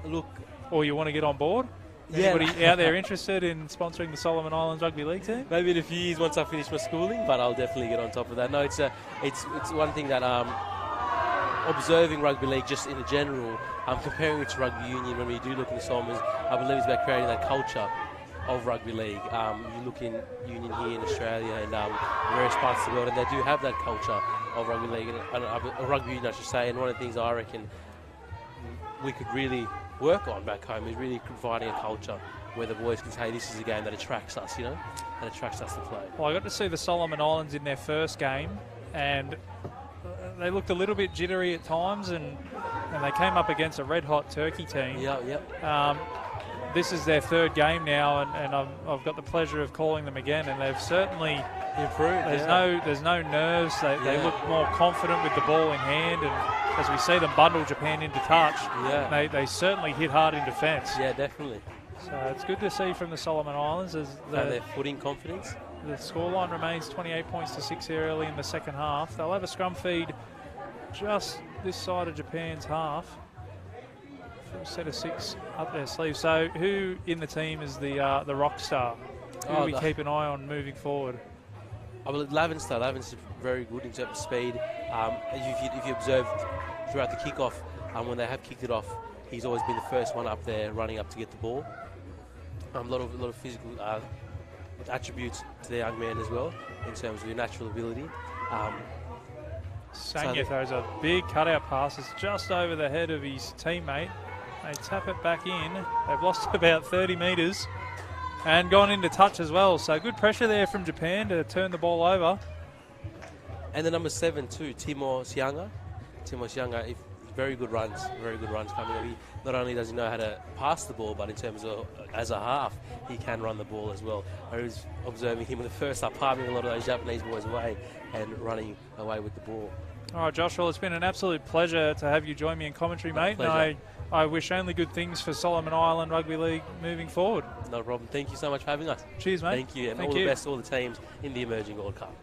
Look, or you want to get on board? Anybody out there interested in sponsoring the Solomon Islands Rugby League team? Maybe in a few years once I finish my schooling, but I'll definitely get on top of that. No, it's one thing that observing rugby league just in general, comparing it to rugby union. When we do look in the Solomons, I believe it's about creating that culture of rugby league. You look in union here in Australia and various parts of the world, and they do have that culture of rugby league, rugby union, I should say. And one of the things I reckon we could really work on back home is really providing a culture where the boys can say this is a game that attracts us, that attracts us to play. Well, I got to see the Solomon Islands in their first game, and they looked a little bit jittery at times, and they came up against a red-hot Turkey team. This is their third game now, and I've got the pleasure of calling them again, and they've certainly improved. There's no nerves. They look more confident with the ball in hand, and as we see them bundle Japan into touch, they certainly hit hard in defence. Yeah, definitely. So it's good to see from the Solomon Islands as their footing confidence. The scoreline remains 28 points to 6 here early in the second half. They'll have a scrum feed just this side of Japan's half. Full set of 6 up their sleeve. So who in the team is the rock star? Who do we keep an eye on moving forward? I believe Laven's very good in terms of speed. If you observed throughout the kickoff, when they have kicked it off, he's always been the first one up there running up to get the ball. A lot of physical attributes to the young man as well in terms of your natural ability. Sanya throws a big cutout pass. It's just over the head of his teammate. They tap it back in. They've lost about 30 metres and gone into touch as well. So good pressure there from Japan to turn the ball over. And the number 7 too, Timo Sianga, very good runs coming up. Not only does he know how to pass the ball, but in terms of as a half, he can run the ball as well. I was observing him in the first half, palming a lot of those Japanese boys away and running away with the ball. All right, Joshua, it's been an absolute pleasure to have you join me in commentary, mate. And I wish only good things for Solomon Island Rugby League moving forward. No problem. Thank you so much for having us. Cheers, mate. Thank you, and all the best to all the teams in the emerging World Cup.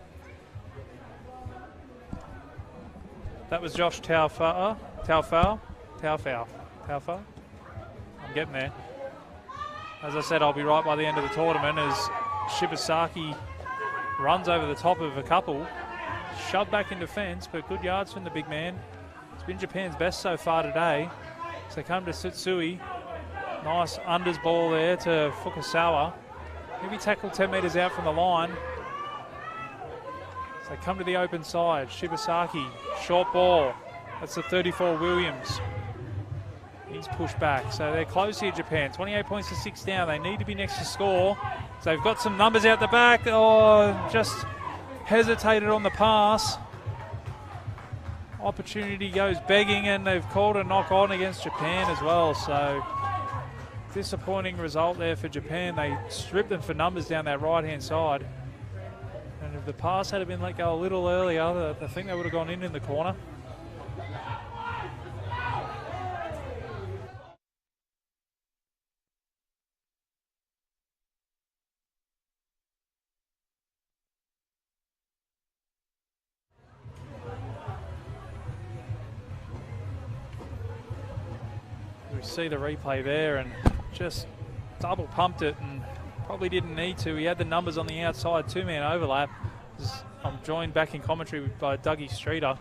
That was Josh Taufau. I'm getting there. As I said, I'll be right by the end of the tournament as Shibasaki runs over the top of a couple. Shoved back in defence, but good yards from the big man. It's been Japan's best so far today. So they come to Tsutsui. Nice unders ball there to Fukasawa. Maybe tackled 10 metres out from the line. So they come to the open side. Shibasaki, short ball. That's the 34 Williams. He's pushed back. So they're close here, Japan. 28 points to 6 down. They need to be next to score. So they've got some numbers out the back. Oh, just hesitated on the pass. Opportunity goes begging, and they've called a knock on against Japan as well. So disappointing result there for Japan. They stripped them for numbers down that right-hand side. And if the pass had been let go a little earlier, I think they would have gone in the corner. We see the replay there and just double pumped it and probably didn't need to. He had the numbers on the outside, 2-man overlap. I'm joined back in commentary by Dougie Streeter,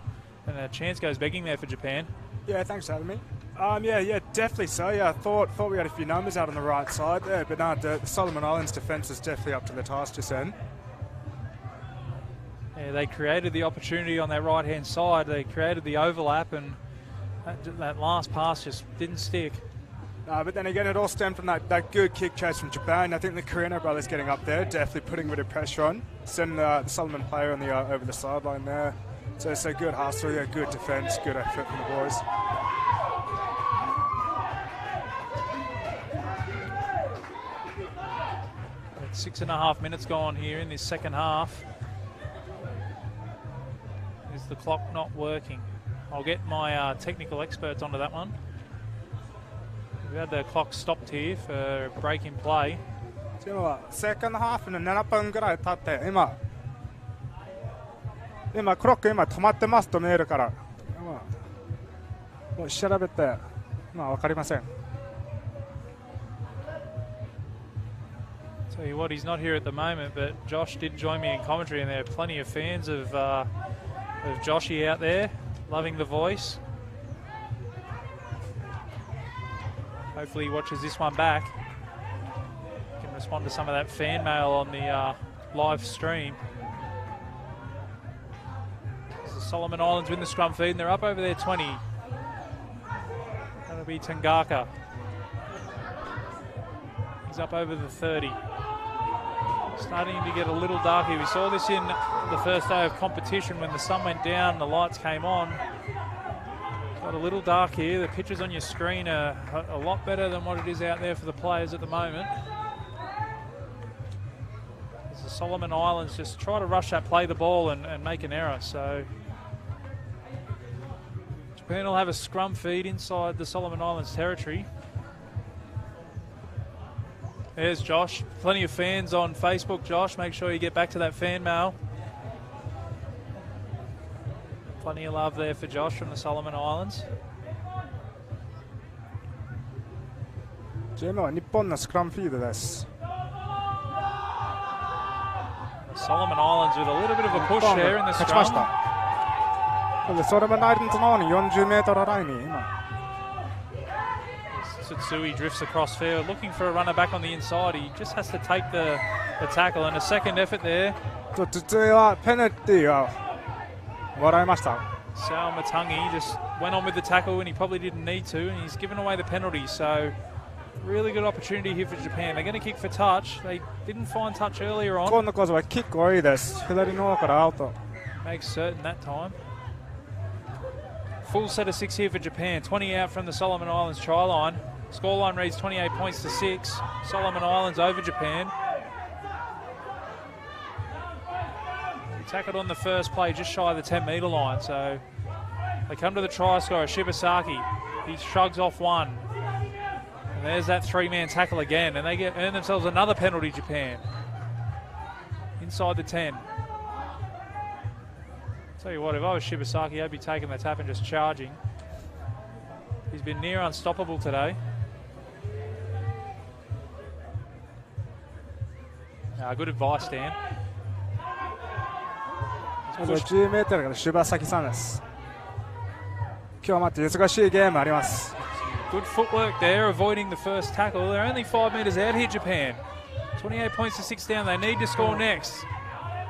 and a chance goes begging there for Japan. Yeah, thanks for having me. Yeah, definitely so. Yeah, I thought we had a few numbers out on the right side there, but no, the Solomon Islands defence is definitely up to the task just then. Yeah, they created the opportunity on their right-hand side. They created the overlap, and that last pass just didn't stick. But then again, it all stemmed from that good kick chase from Japan. I think the Carino brothers getting up there, definitely putting a bit of pressure on, sending the Solomon player on the over the sideline there. So it's a good hustle, yeah, good defence, good effort from the boys. It's 6.5 minutes gone here in this second half. Is the clock not working? I'll get my technical experts onto that one. We had the clock stopped here for a break in play. セカンドハーフの7分ぐらい経って今クロック今止まってますと見えるからもう調べて分かりません。Tell you what, he's not here at the moment, but Josh did join me in commentary, and there are plenty of fans of Joshy out there, loving the voice. Hopefully he watches this one back. Can respond to some of that fan mail on the live stream. As the Solomon Islands win the scrum feed and they're up over their 20. That'll be Tangaka. He's up over the 30. Starting to get a little dark here. We saw this in the first day of competition when the sun went down and the lights came on. Got a little dark here. The pictures on your screen are a lot better than what it is out there for the players at the moment. As the Solomon Islands just try to rush that, play the ball and make an error. So Japan will have a scrum feed inside the Solomon Islands territory. There's Josh. Plenty of fans on Facebook, Josh. Make sure you get back to that fan mail. Plenty of love there for Josh from the Solomon Islands. チームは日本のスクラムフィードです。 Solomon Islands with a little bit of a push there in the 勝ちまし scrum. た。でソロモンアイランドの方に40メートルラインに今。 Tsutsui drifts across field, looking for a runner back on the inside. He just has to take the tackle, and a second effort there. ツツイはペナルティーが笑いました。 Sal Matangi just went on with the tackle when he probably didn't need to, and he's given away the penalty. So really good opportunity here for Japan. They're going to kick for touch. They didn't find touch earlier on. 今度こそはキック多いです。左の方からアウト。 Makes certain that time. Full set of 6 here for Japan. 20 out from the Solomon Islands try line. Scoreline reads 28 points to 6. Solomon Islands over Japan. He tackled on the first play just shy of the 10-metre line. So they come to the try scorer, Shibasaki. He shrugs off one. And there's that 3-man tackle again. And they earn themselves another penalty, Japan. Inside the 10. Tell you what, if I was Shibasaki, I'd be taking the tap and just charging. He's been near unstoppable today. Good advice, Dan. 10メートルから柴崎さんです。今日また難しいゲームあります。 Good footwork there, avoiding the first tackle. They're only 5 metres out here, Japan. 28 points to 6 down. They need to score next.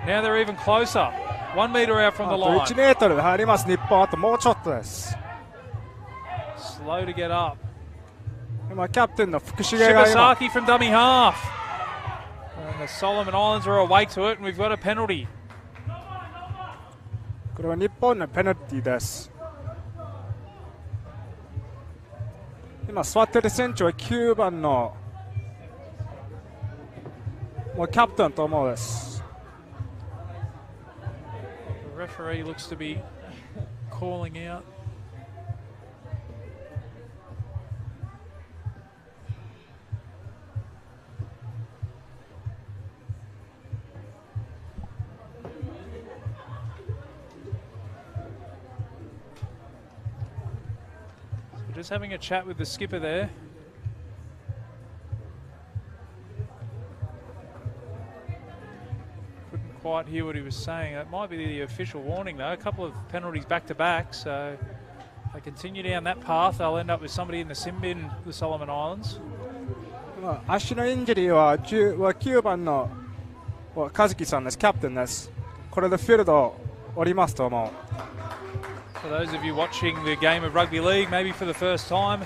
Now they're even closer. 1 metre out from the あと line. 1メートルで入ります日本。あともうちょっとです。 Slow to get up. 今キャプテンの福重が今 Shibasaki from dummy half. And the Solomon Islands are awake to it, and we've got a penalty. これは日本のペナルティーです。今座ってる選手は9番のもうキャプテンと思うです。 The referee looks to be calling out. Just having a chat with the skipper there. Couldn't quite hear what he was saying. That might be the official warning though. A couple of penalties back to back, so they continue down that path. They'll end up with somebody in the sin bin, the Solomon Islands. 足のインジュリーは9番の和樹さんです。キャプテンです。これでフィールド降りますと思う。 For those of you watching the game of rugby league, maybe for the first time,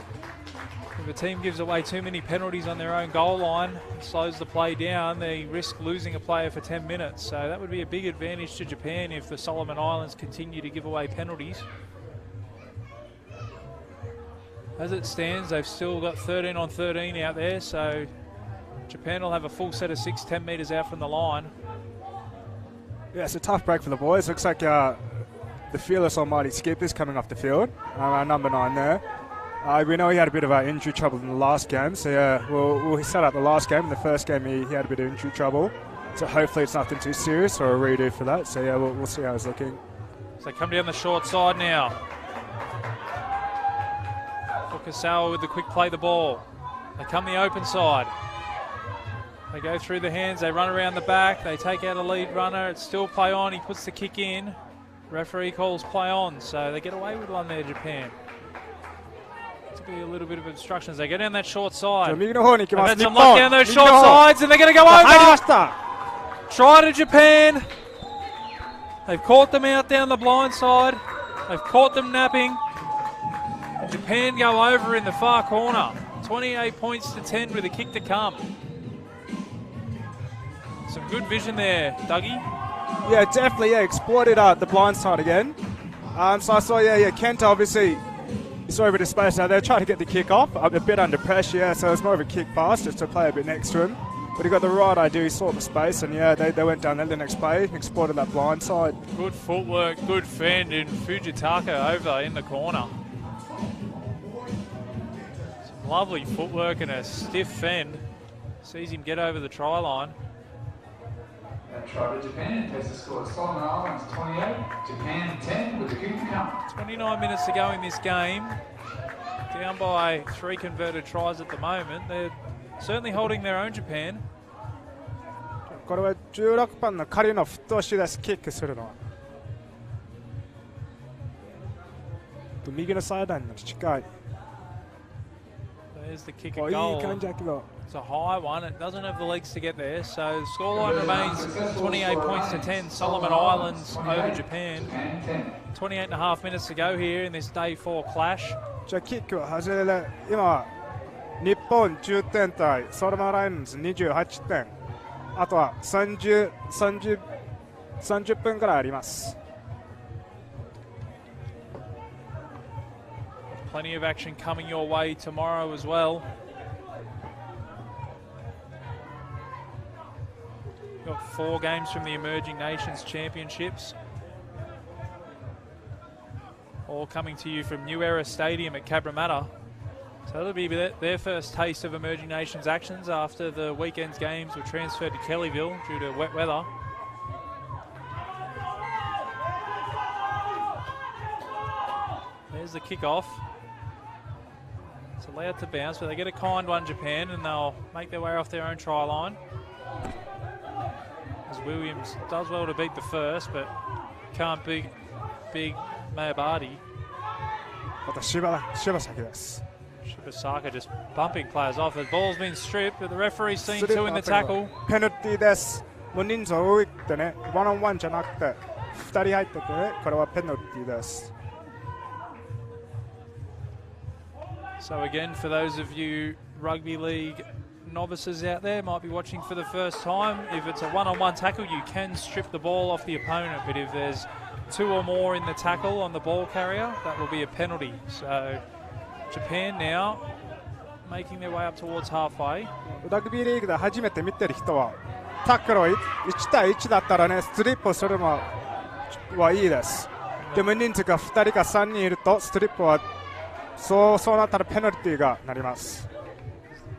if a team gives away too many penalties on their own goal line, slows the play down, they risk losing a player for 10 minutes. So that would be a big advantage to Japan if the Solomon Islands continue to give away penalties. As it stands, they've still got 13 on 13 out there, so Japan will have a full set of 6, 10 metres out from the line. Yeah, it's a tough break for the boys. Looks like the fearless almighty skip is coming off the field. Number 9 there. We know he had a bit of injury trouble in the last game, so yeah, he set out the last game. In the first game, he had a bit of injury trouble. So hopefully it's nothing too serious or a redo for that. So yeah, we'll see how he's looking. So they come down the short side now. Fukasawa with the quick play the ball. They come the open side. They go through the hands, they run around the back, they take out a lead runner, it's still play on, he puts the kick in. Referee calls play on, so they get away with one there, Japan. To be a little bit of obstructions. They go down that short side. They've had some lock down those short sides, and they're going to go over. Try to Japan. They've caught them out down the blind side. They've caught them napping. Japan go over in the far corner. 28 points to 10 with a kick to come. Some good vision there, Dougie. Yeah, definitely, exploited the blind side again. So I saw, Kent obviously saw a bit of space now. They're trying to get the kick off, a bit under pressure, so it's more of a kick pass just to play a bit next to him. But he got the right idea, he saw the space, and they went down there the next play, exploited that blind side. Good footwork, good fend, and Fujitaka over in the corner. Some lovely footwork and a stiff fend. Sees him get over the try line. That try to Japan takes the score at Solomon Islands 28, Japan 10 with the kick to come. 29 minutes to go in this game. Down by 3 converted tries at the moment. They're certainly holding their own, Japan. これは16番の仮のフット押しです、キックするのは。右のサイドラインの近い。There's the kick and goal. いい感じだけど。It's a high one. It doesn't have the legs to get there. So the scoreline remains 28 points to 10. Solomon Islands over Japan. 28.5 minutes to go here in this day 4 clash. じゃあキックは外れで、今は日本10点対ソロモンアイランズ28点。あとは30分くらいあります。Plenty of action coming your way tomorrow as well. Got 4 games from the Emerging Nations Championships. All coming to you from New Era Stadium at Cabramatta. So that'll be their first taste of Emerging Nations actions after the weekend's games were transferred to Kellyville due to wet weather. There's the kickoff. It's allowed to bounce, but they get a kind one, Japan, and they'll make their way off their own try line. As Williams does well to beat the first, but can't beat big Mayabadi. Shibasaka just bumping players off. The ball's been stripped, but the referee's seen 2 in the tackle. ペナルティーです。もう人数多いってね、ワンオンワンじゃなくて2人入っててね、これはペナルティーです。So again, for those of you rugby league novices out there might be watching for the first time, if it's a one-on-one tackle, you can strip the ball off the opponent, but if there's 2 or more in the tackle on the ball carrier, that will be a penalty. So Japan now making their way up towards halfway. ラグビーリーグで初めて見てる人はタックルを1対1だったらね、ストリップをするのはいいです。でも人数が2人か3人いるとストリップはそうなったらペナルティーがなります。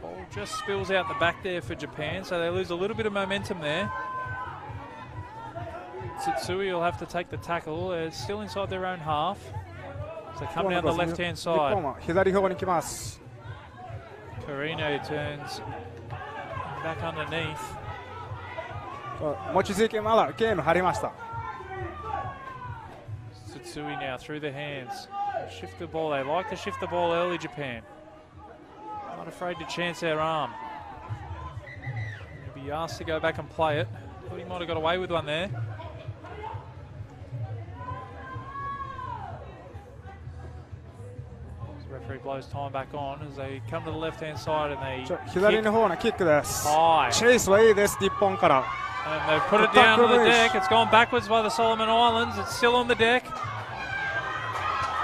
Ball just spills out the back there for Japan, so they lose a little bit of momentum there. Tsutsui will have to take the tackle. They're still inside their own half. So they come down the left-hand side. 日本は左方向に来ます。Carino turns back underneath. 望月まだゲーム張りました。Tsutsui now through the hands. Shift the ball. They like to shift the ball early, Japan. Not afraid to chance their arm. He'll be asked to go back and play it. Thought he might have got away with one there. The referee blows time back on as they come to the left-hand side and they 左の方のキックです。 high. チェイスはいいです、日本から。 And they've put it down on the deck. It's gone backwards by the Solomon Islands. It's still on the deck.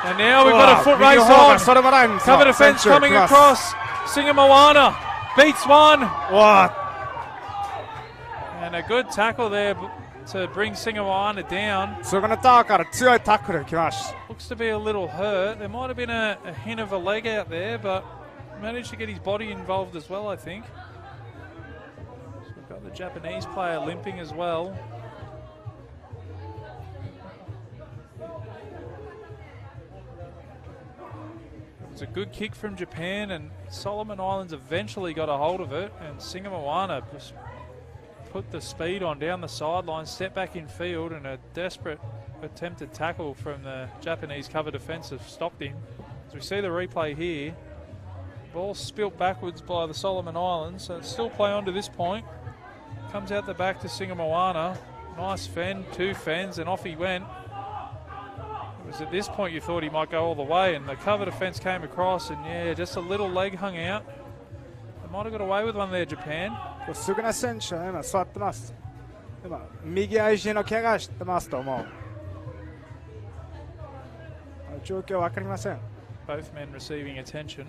And now we've got a foot race on. Cover defence coming across. Singamoana beats one. And a good tackle there to bring Singamoana down. Looks to be a little hurt. There might have been a hint of a leg out there, but managed to get his body involved as well, I think. So we've got the Japanese player limping as well. It was a good kick from Japan, and Solomon Islands eventually got a hold of it, and Singamoana just put the speed on down the sideline, step back in field, and a desperate attempted tackle from the Japanese cover defensive stopped him. As we see the replay here, ball spilt backwards by the Solomon Islands, so it's still play on to this point. Comes out the back to Singamoana. Nice fend, 2 fends, and off he went. It was at this point you thought he might go all the way, and the cover defence came across, and yeah, just a little leg hung out. They might have got away with one there, Japan. スグナ選手は今座ってます。今右足の怪我してますと思う。状況わかりません。Both men receiving attention.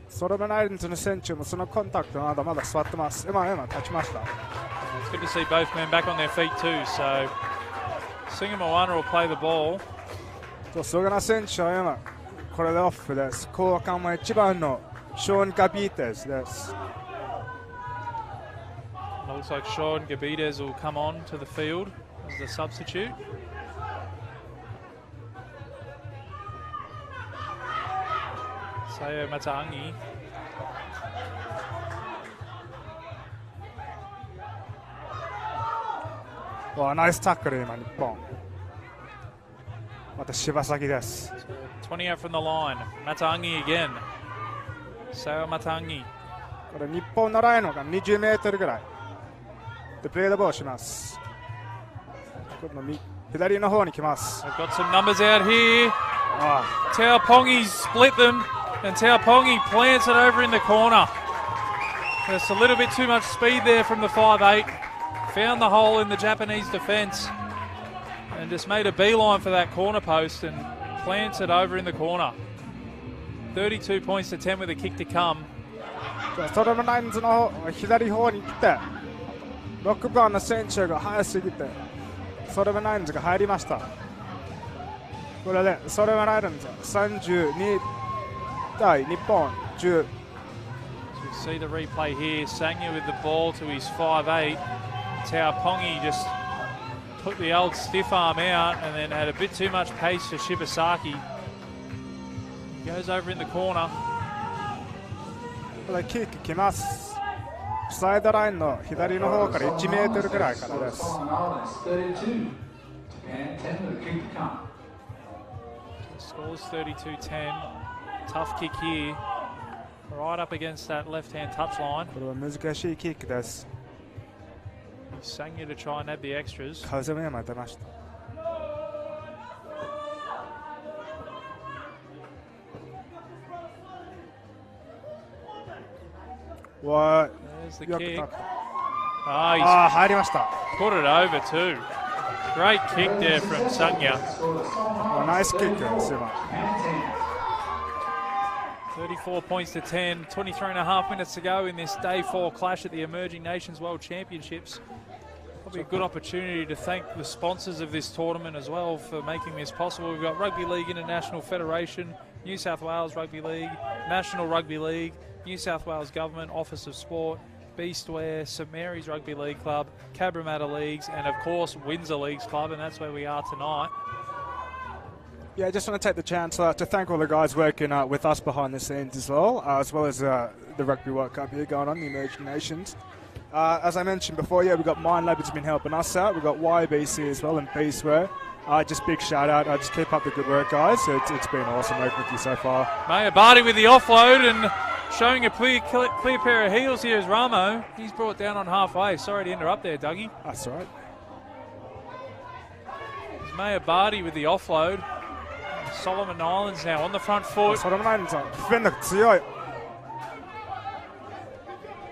ソロベンアイランズの選手もそのコンタクトまだ座ってます。今立ちました。It's good to see both men back on their feet too. So Singa Moana will play the ball. ソグナ選手は今これでオフです。後半も1番のショーン・ガビーテスです。Looks like Sean Gabides will come on to the field as the substitute. Sayo Matangi. Nice tackle 今日本。また柴崎です。20 out from the line. Matangi again. Sayo Matangi. これ日本のラインのが20メートルぐらい。でプレードボールします。左の方に来ます。They've got some numbers out here. Taupongi split them, and Taupongi plants it over in the corner. Just a little bit too much speed there from the 5'8". Found the hole in the Japanese defence and just made a beeline for that corner post and plants it over in the corner. 32 points to 10 with a kick to come. ソロムナインズの左方に来て6番の選手が速すぎてソロムナインズが入りました。これでソロムナインズ32対日本10。So we see the replay here. Sangya with the ball to his 5'8". Taupongi just put the old stiff arm out and then had a bit too much pace for Shibasaki. He goes over in the corner. これキックきます。サイドラインの左の方から1メートルぐらいからです。Scores 32-10. Tough kick here. Right up against that left-hand touchline. これは難しいキックです。Sangya to try and add the extras. 風も今出ました。There's the kick. 入りました。Put it over too. Great kick there from Sangya. Nice kick です今。34 points to 10, 23 and a half minutes to go in this day 4 clash at the Emerging Nations World Championships. Probably a good opportunity to thank the sponsors of this tournament as well for making this possible. We've got Rugby League International Federation, New South Wales Rugby League, National Rugby League, New South Wales Government Office of Sport, Beastware, St Mary's Rugby League Club, Cabramatta Leagues, and of course Windsor Leagues Club, and that's where we are tonight. Yeah, I just want to take the chance to thank all the guys working with us behind the scenes as well as the Rugby World Cup here going on, the Emerging Nations. As I mentioned before, yeah, we've got Mind Lab has been helping us out. We've got YBC as well and Beastware. Just big shout out. Just keep up the good work, guys. It's been awesome working with you so far. Maya Barty with the offload and showing a clear pair of heels here is Ramo. He's brought down on halfway. Sorry to interrupt there, Dougie. That's all right. It's Maya Barty with the offload. Solomon Islands now on the front foot. Solomon Islands はディフェンダー強い。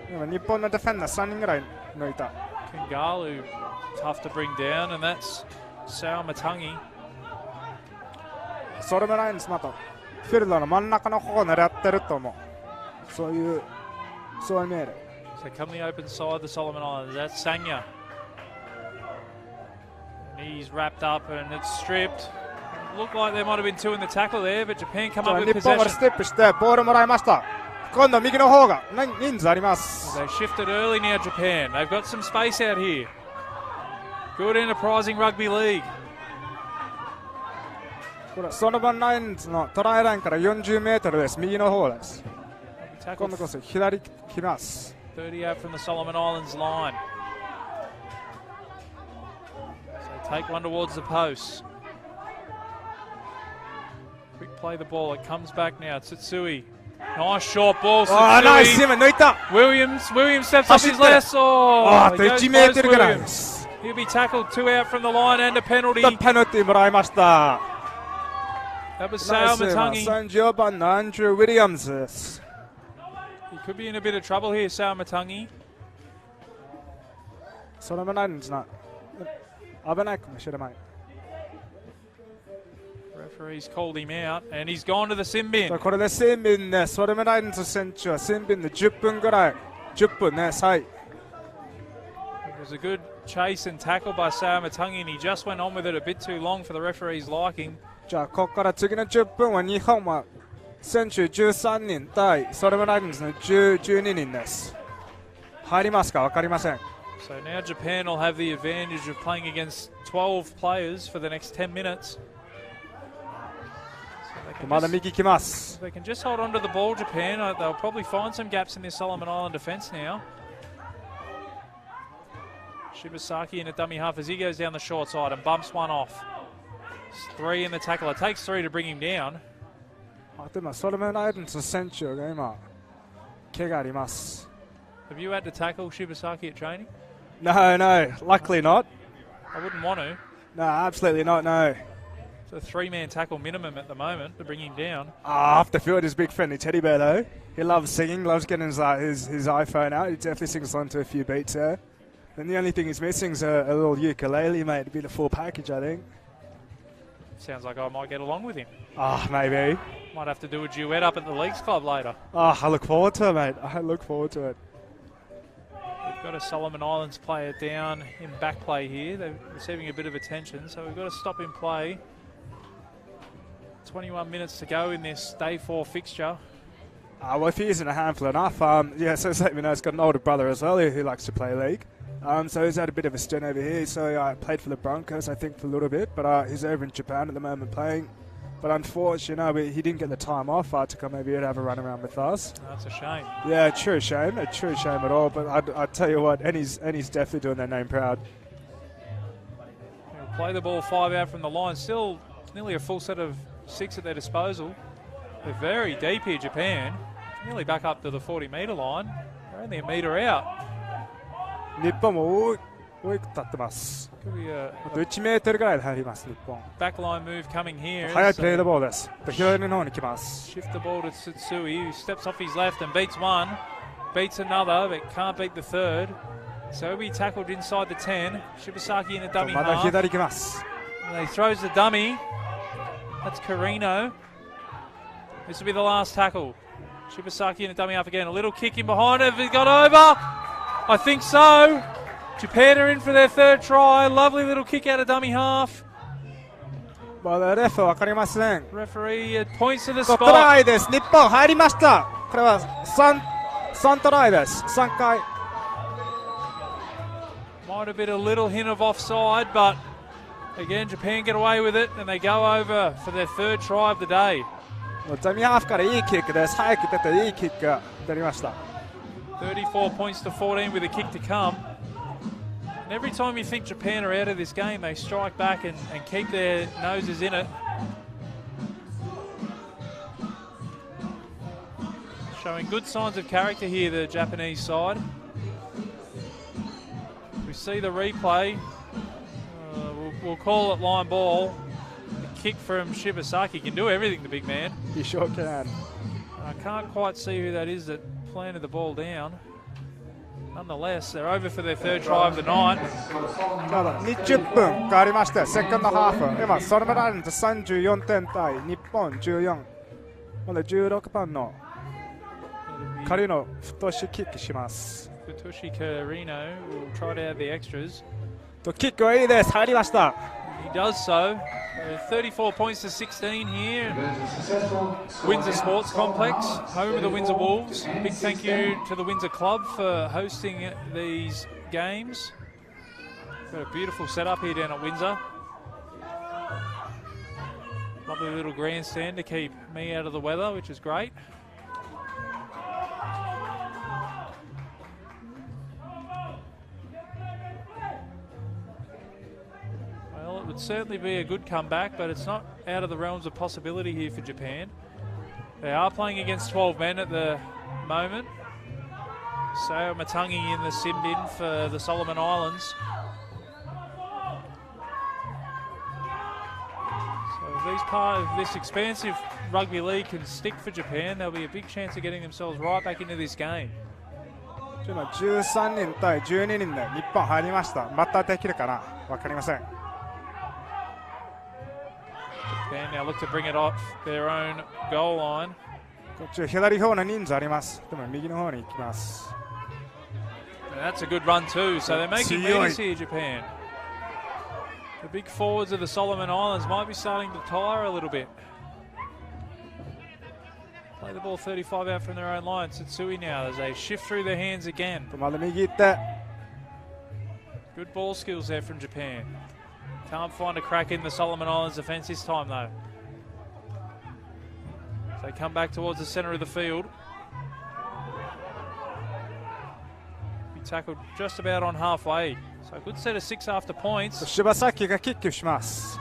今日本のディフェンダー3人ぐらい抜いた。Kangalu tough to bring down, and that's Sao Matangi. Solomon Islands またフィールドの真ん中の方を狙ってると思う。そういう見える。So come the open side, the Solomon Islands. That's Sangya. And he's wrapped up and it's stripped. Looked like there might have been 2 in the tackle there, but Japan come up with 日本 possession. がステップしてボールもらいました。今度右の方が人数あります。They shifted early now, Japan. They've got some space out here. Good enterprising rugby league. これソロバンラインズのトライラインから40メートルです。右の方です。今度こそ左来ます。30 out from the Solomon Islands line. So take one towards the post. Quick play the ball. It comes back now. Tsutsui Nice short ball. ナイスセブン抜いた Williams steps up his left. あ He と goes 1メー close, トルぐらい Williams. He'll be tackled 2 out from the line and a penalty. ペナルティーもらいました That was ナ Sal イスな Matangi. 34番のアンドリュー・ウィリアムズです He could be in a bit of trouble here, Sal Matangi. それもないんですな危ないかもしれない Referee's called him out and he's gone to the sin bin. これでシンビンねそれもないんです選手はシンビンで10分ぐらい10分ねサイ It was a good chase and tackle by Sal Matangi and he just went on with it a bit too long for the referee's liking. じゃあここから次の10分は日本は選手13人対それもないんですね12人です入りますか分かりません So now Japan will have the advantage of playing against 12 players for the next 10 minutes. So まだ右行きます they can just hold on to the ball, Japan. They'll probably find some gaps in this Solomon Island defence now. Shibasaki in a dummy half as he goes down the short side and bumps one off. It's 3 in the tackle. It takes 3 to bring him down. あと今ソルメナイルの選手が今怪我あります Have you had to tackle Shibasaki at training? No, luckily not. I wouldn't want to. No, absolutely not, no. It's a 3-man tackle minimum at the moment to bring him down. Off the field, his big friendly teddy bear though. He loves singing, loves getting his iPhone out. He definitely sings along to a few beats there. And the only thing he's missing is a little ukulele, mate. It'd be the full package, I think. Sounds like I might get along with him. Maybe. Might have to do a duet up at the Leagues Club later. I look forward to it, mate. I look forward to it. We've got a Solomon Islands player down in back play here. They're receiving a bit of attention, so we've got to stop in play. 21 minutes to go in this day 4 fixture. Well, if he isn't a handful enough, so let me know. He's got an older brother as well who likes to play league. So he's had a bit of a stint over here. So played for the Broncos, I think, for a little bit. But he's over in Japan at the moment playing. But unfortunately, he didn't get the time off to come over here to have a run around with us. That's a shame. Yeah, true shame. A true shame at all. But I tell you what, and he's definitely doing their name proud. They'll play the ball 5 out from the line. Still nearly a full set of 6 at their disposal. They're very deep here, Japan. Nearly back up to the 40-metre line. They're only a metre out. 日本も多く立ってます。Could be a あと1メートルぐらいで入ります、日本。 backline move coming here. 早いプレーのボールです。左の方に来ます。 Shift the ball to Tsutsui, who steps off his left and beats one, beats another, but can't beat the third. So he'll be tackled inside the 10. Shibasaki in a dummy まだ half. 左来ます。 And he throws the dummy. That's Carino. This will be the last tackle. Shibasaki in a dummy half again. A little kick in behind it. Have he got over? I think so. Japan are in for their 3rd try. Lovely little kick out of dummy half. まだレフ分かりません。 Referee points to the トラ spot. イです。日本入りました。これは3トライです。3回。 Might have been a little hint of offside, but again, Japan get away with it and they go over for their 3rd try of the day. ダミハーフからいいキックです。早く出ていいキックが出ました。 34 points to 14 with a kick to come. And every time you think Japan are out of this game, they strike back and keep their noses in it. Showing good signs of character here, the Japanese side. We see the replay. We'll call it line ball. The kick from Shibasaki can do everything, the big man. He sure can. I can't quite see who that is that planted the ball down. Nonetheless, they're over for their 3rd try of the night. まだ20分変わりまして、セカンドハーフ。今、ソルメラインズ34点対日本14。まだ16番のカリノ、太しキックします。Futoshi Carino will try to have the extras. キックはいいです。入りました。He does so. 34 points to 16 here. Windsor Sports Complex, home of the Windsor Wolves. Big thank you to the Windsor Club for hosting these games. Got a beautiful setup here down at Windsor. Lovely little grandstand to keep me out of the weather, which is great. Well, it would certainly be a good comeback, but it's not out of the realms of possibility here for Japan. They are playing against 12 men at the moment. Sao Matangi in the sin bin for the Solomon Islands. If this expansive rugby league can stick for Japan, there'll be a big chance of getting themselves right back into this game. 今13人対12人で日本入りました。またできるかなわかりません。Japan now look to bring it off their own goal line. こっち左方の人数あります。でも右の方に行きます。And that's a good run too, so they're making meters here, Japan. The big forwards of the Solomon Islands might be starting to tire a little bit. Play the ball 35 out from their own line. Tsutsui now as they shift through their hands again. Good ball skills there from Japan. Can't find a crack in the Solomon Islands defence this time though. So they come back towards the centre of the field. Be tackled just about on halfway. So a good set of 6 after points. Shibasaki がキックします。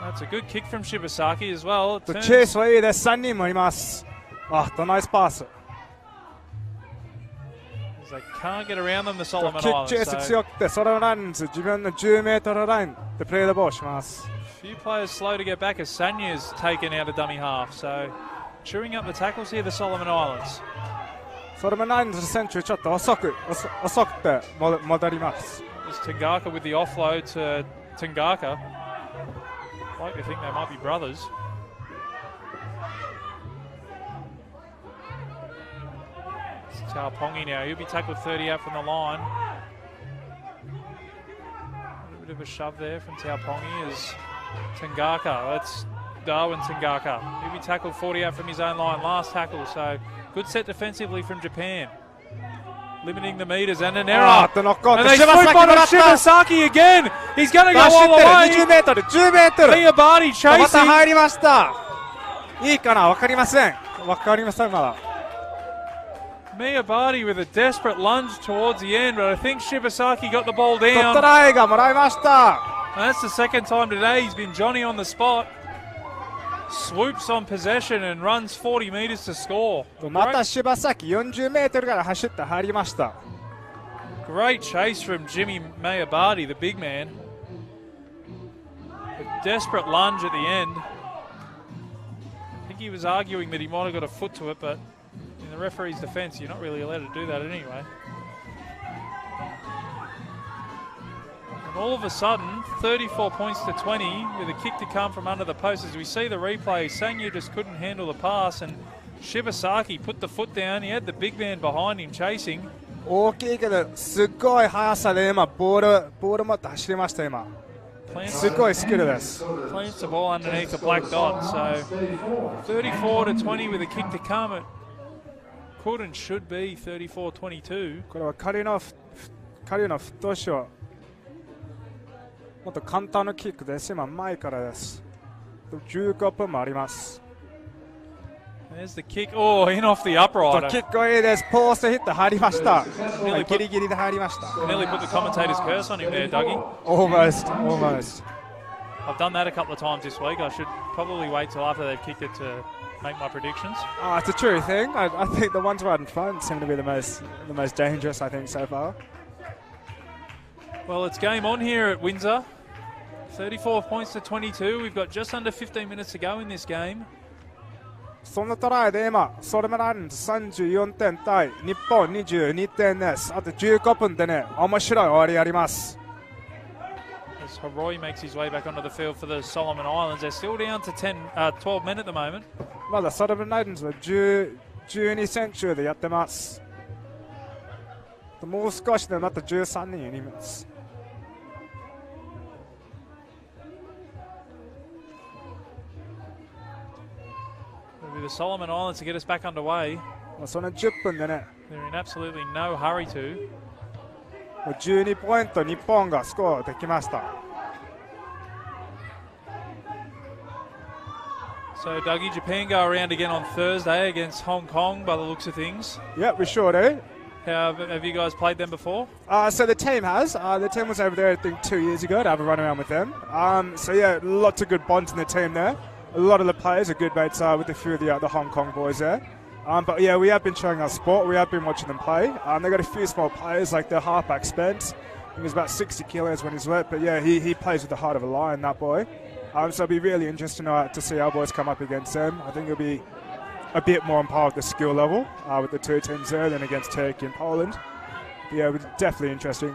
That's a good kick from Shibasaki as well. チェイスはいいです。3人もいます。ナイスパス。They can't get around them, the Solomon Islands. キックチェイス強くて、ソロランズ自分の10メートルラインでプレードボールします。 Few players slow to get back as Sanya's taken out a dummy half. So chewing up the tackles here, the Solomon Islands. ソロランズの選手ちょっと遅くて戻ります。 There's Tangaka with the offload to Tangaka. I like to think they might be brothers. It's Taupongi now. He'll be tackled 30 out from the line. A bit of a shove there from Taupongi as Tangaka. That's Darwin Tangaka. He'll be tackled 40 out from his own line. Last tackle. So good set defensively from Japan. Limiting the meters and an error. And they swoop on Shibasaki again. He's going to go all the way. 20メートル、10メートル。Miyabati chasing. また入りました。いいかなわかりません。わかりませんまだ。Miyabati with a desperate lunge towards the end, but I think Shibasaki got the ball down. トライがもらいました。 And that's the second time today he's been Johnny on the spot. Swoops on possession and runs 40 metres to score. また柴崎40メートルから走って入りました。 Great chase from Jimmy Miyabati, the big man. A desperate lunge at the end. I think he was arguing that he might have got a foot to it, but in the referee's defence, you're not really allowed to do that anyway. And all of a sudden, 34 points to 20 with a kick to come from under the post. As we see the replay, Sangyu just couldn't handle the pass and Shibasaki put the foot down. He had the big man behind him chasing. 大きいけどすごい速さで今ボール持って走りました今。すごいスキルです。 Plants the ball underneath the black dot. So 34 to 20 with a kick to come. It could and should be 34-22. これは彼のフットショー。もっと簡単なキックです。今前からです。15分もあります。 There's the kick. Oh, in off the upright. キックいいです。ポーストヒット入りました。ギリギリで入りました。 Nearly put the commentator's curse on him there, Dougie. Almost. I've done that a couple of times this week. I should probably wait till after they've kicked it to make my predictions. It's a true thing. I think the ones right in front seem to be the most dangerous, I think, so far. Well, it's game on here at Windsor. 34 points to 22. We've got just under 15 minutes to go in this game. そのトライで今、ソルメランズ34点対日本22点です。あと15分でね、面白い終わりやります。As Haroi makes his way back onto the field for the Solomon Islands, they're still down to 12 men at the moment. まだソルメランズは12戦中でやってます。もう少しでまた13人います。The Solomon Islands to get us back underway. その10分でね、 They're in absolutely no hurry to. 12ポイント日本がスコアできました。So, Dougie, Japan go around again on Thursday against Hong Kong by the looks of things. Yeah, we sure do. Have you guys played them before? So the team has. The team was over there, I think, 2 years ago to have a run around with them. So yeah, lots of good bonds in the team there. a lot of the players are good mates with a few of the Hong Kong boys there. But yeah, we have been showing our sport. We have been watching them play. They've got a few small players, like their halfback Spence. I think he's about 60 kilos when he's wet. But yeah, he plays with the heart of a lion, that boy. So it'll be really interesting to see our boys come up against them. I think it'll be a bit more on par with the skill level with the two teams there than against Turkey and Poland. But yeah, it's definitely interesting.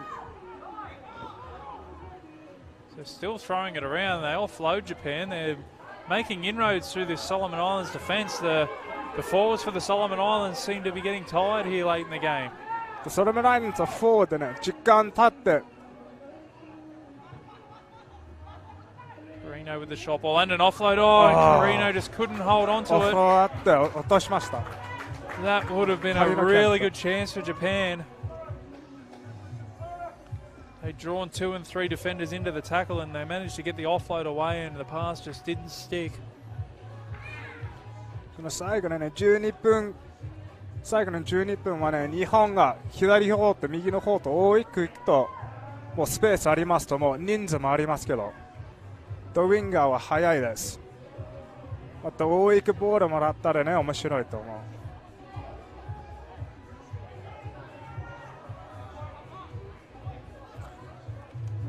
So still throwing it around. They offload Japan. They're making inroads through this Solomon Islands defence. The forwards for the Solomon Islands seem to be getting tired here late in the game. The Solomon Islands are forward でね、時間経って Carino with the shot ball and an offload. Oh, Carino just couldn't hold on to it. That would have been a really good chance for Japan. They'd drawn 2 and 3 defenders into the tackle and they managed to get the offload away and the pass just didn't stick. その最後のね、12分はね、日本が左方と右の方と大きくいくと、もうスペースありますと、もう人数もありますけど、ドウィンガーは速いです。また大きくボールもらったらね、面白いと思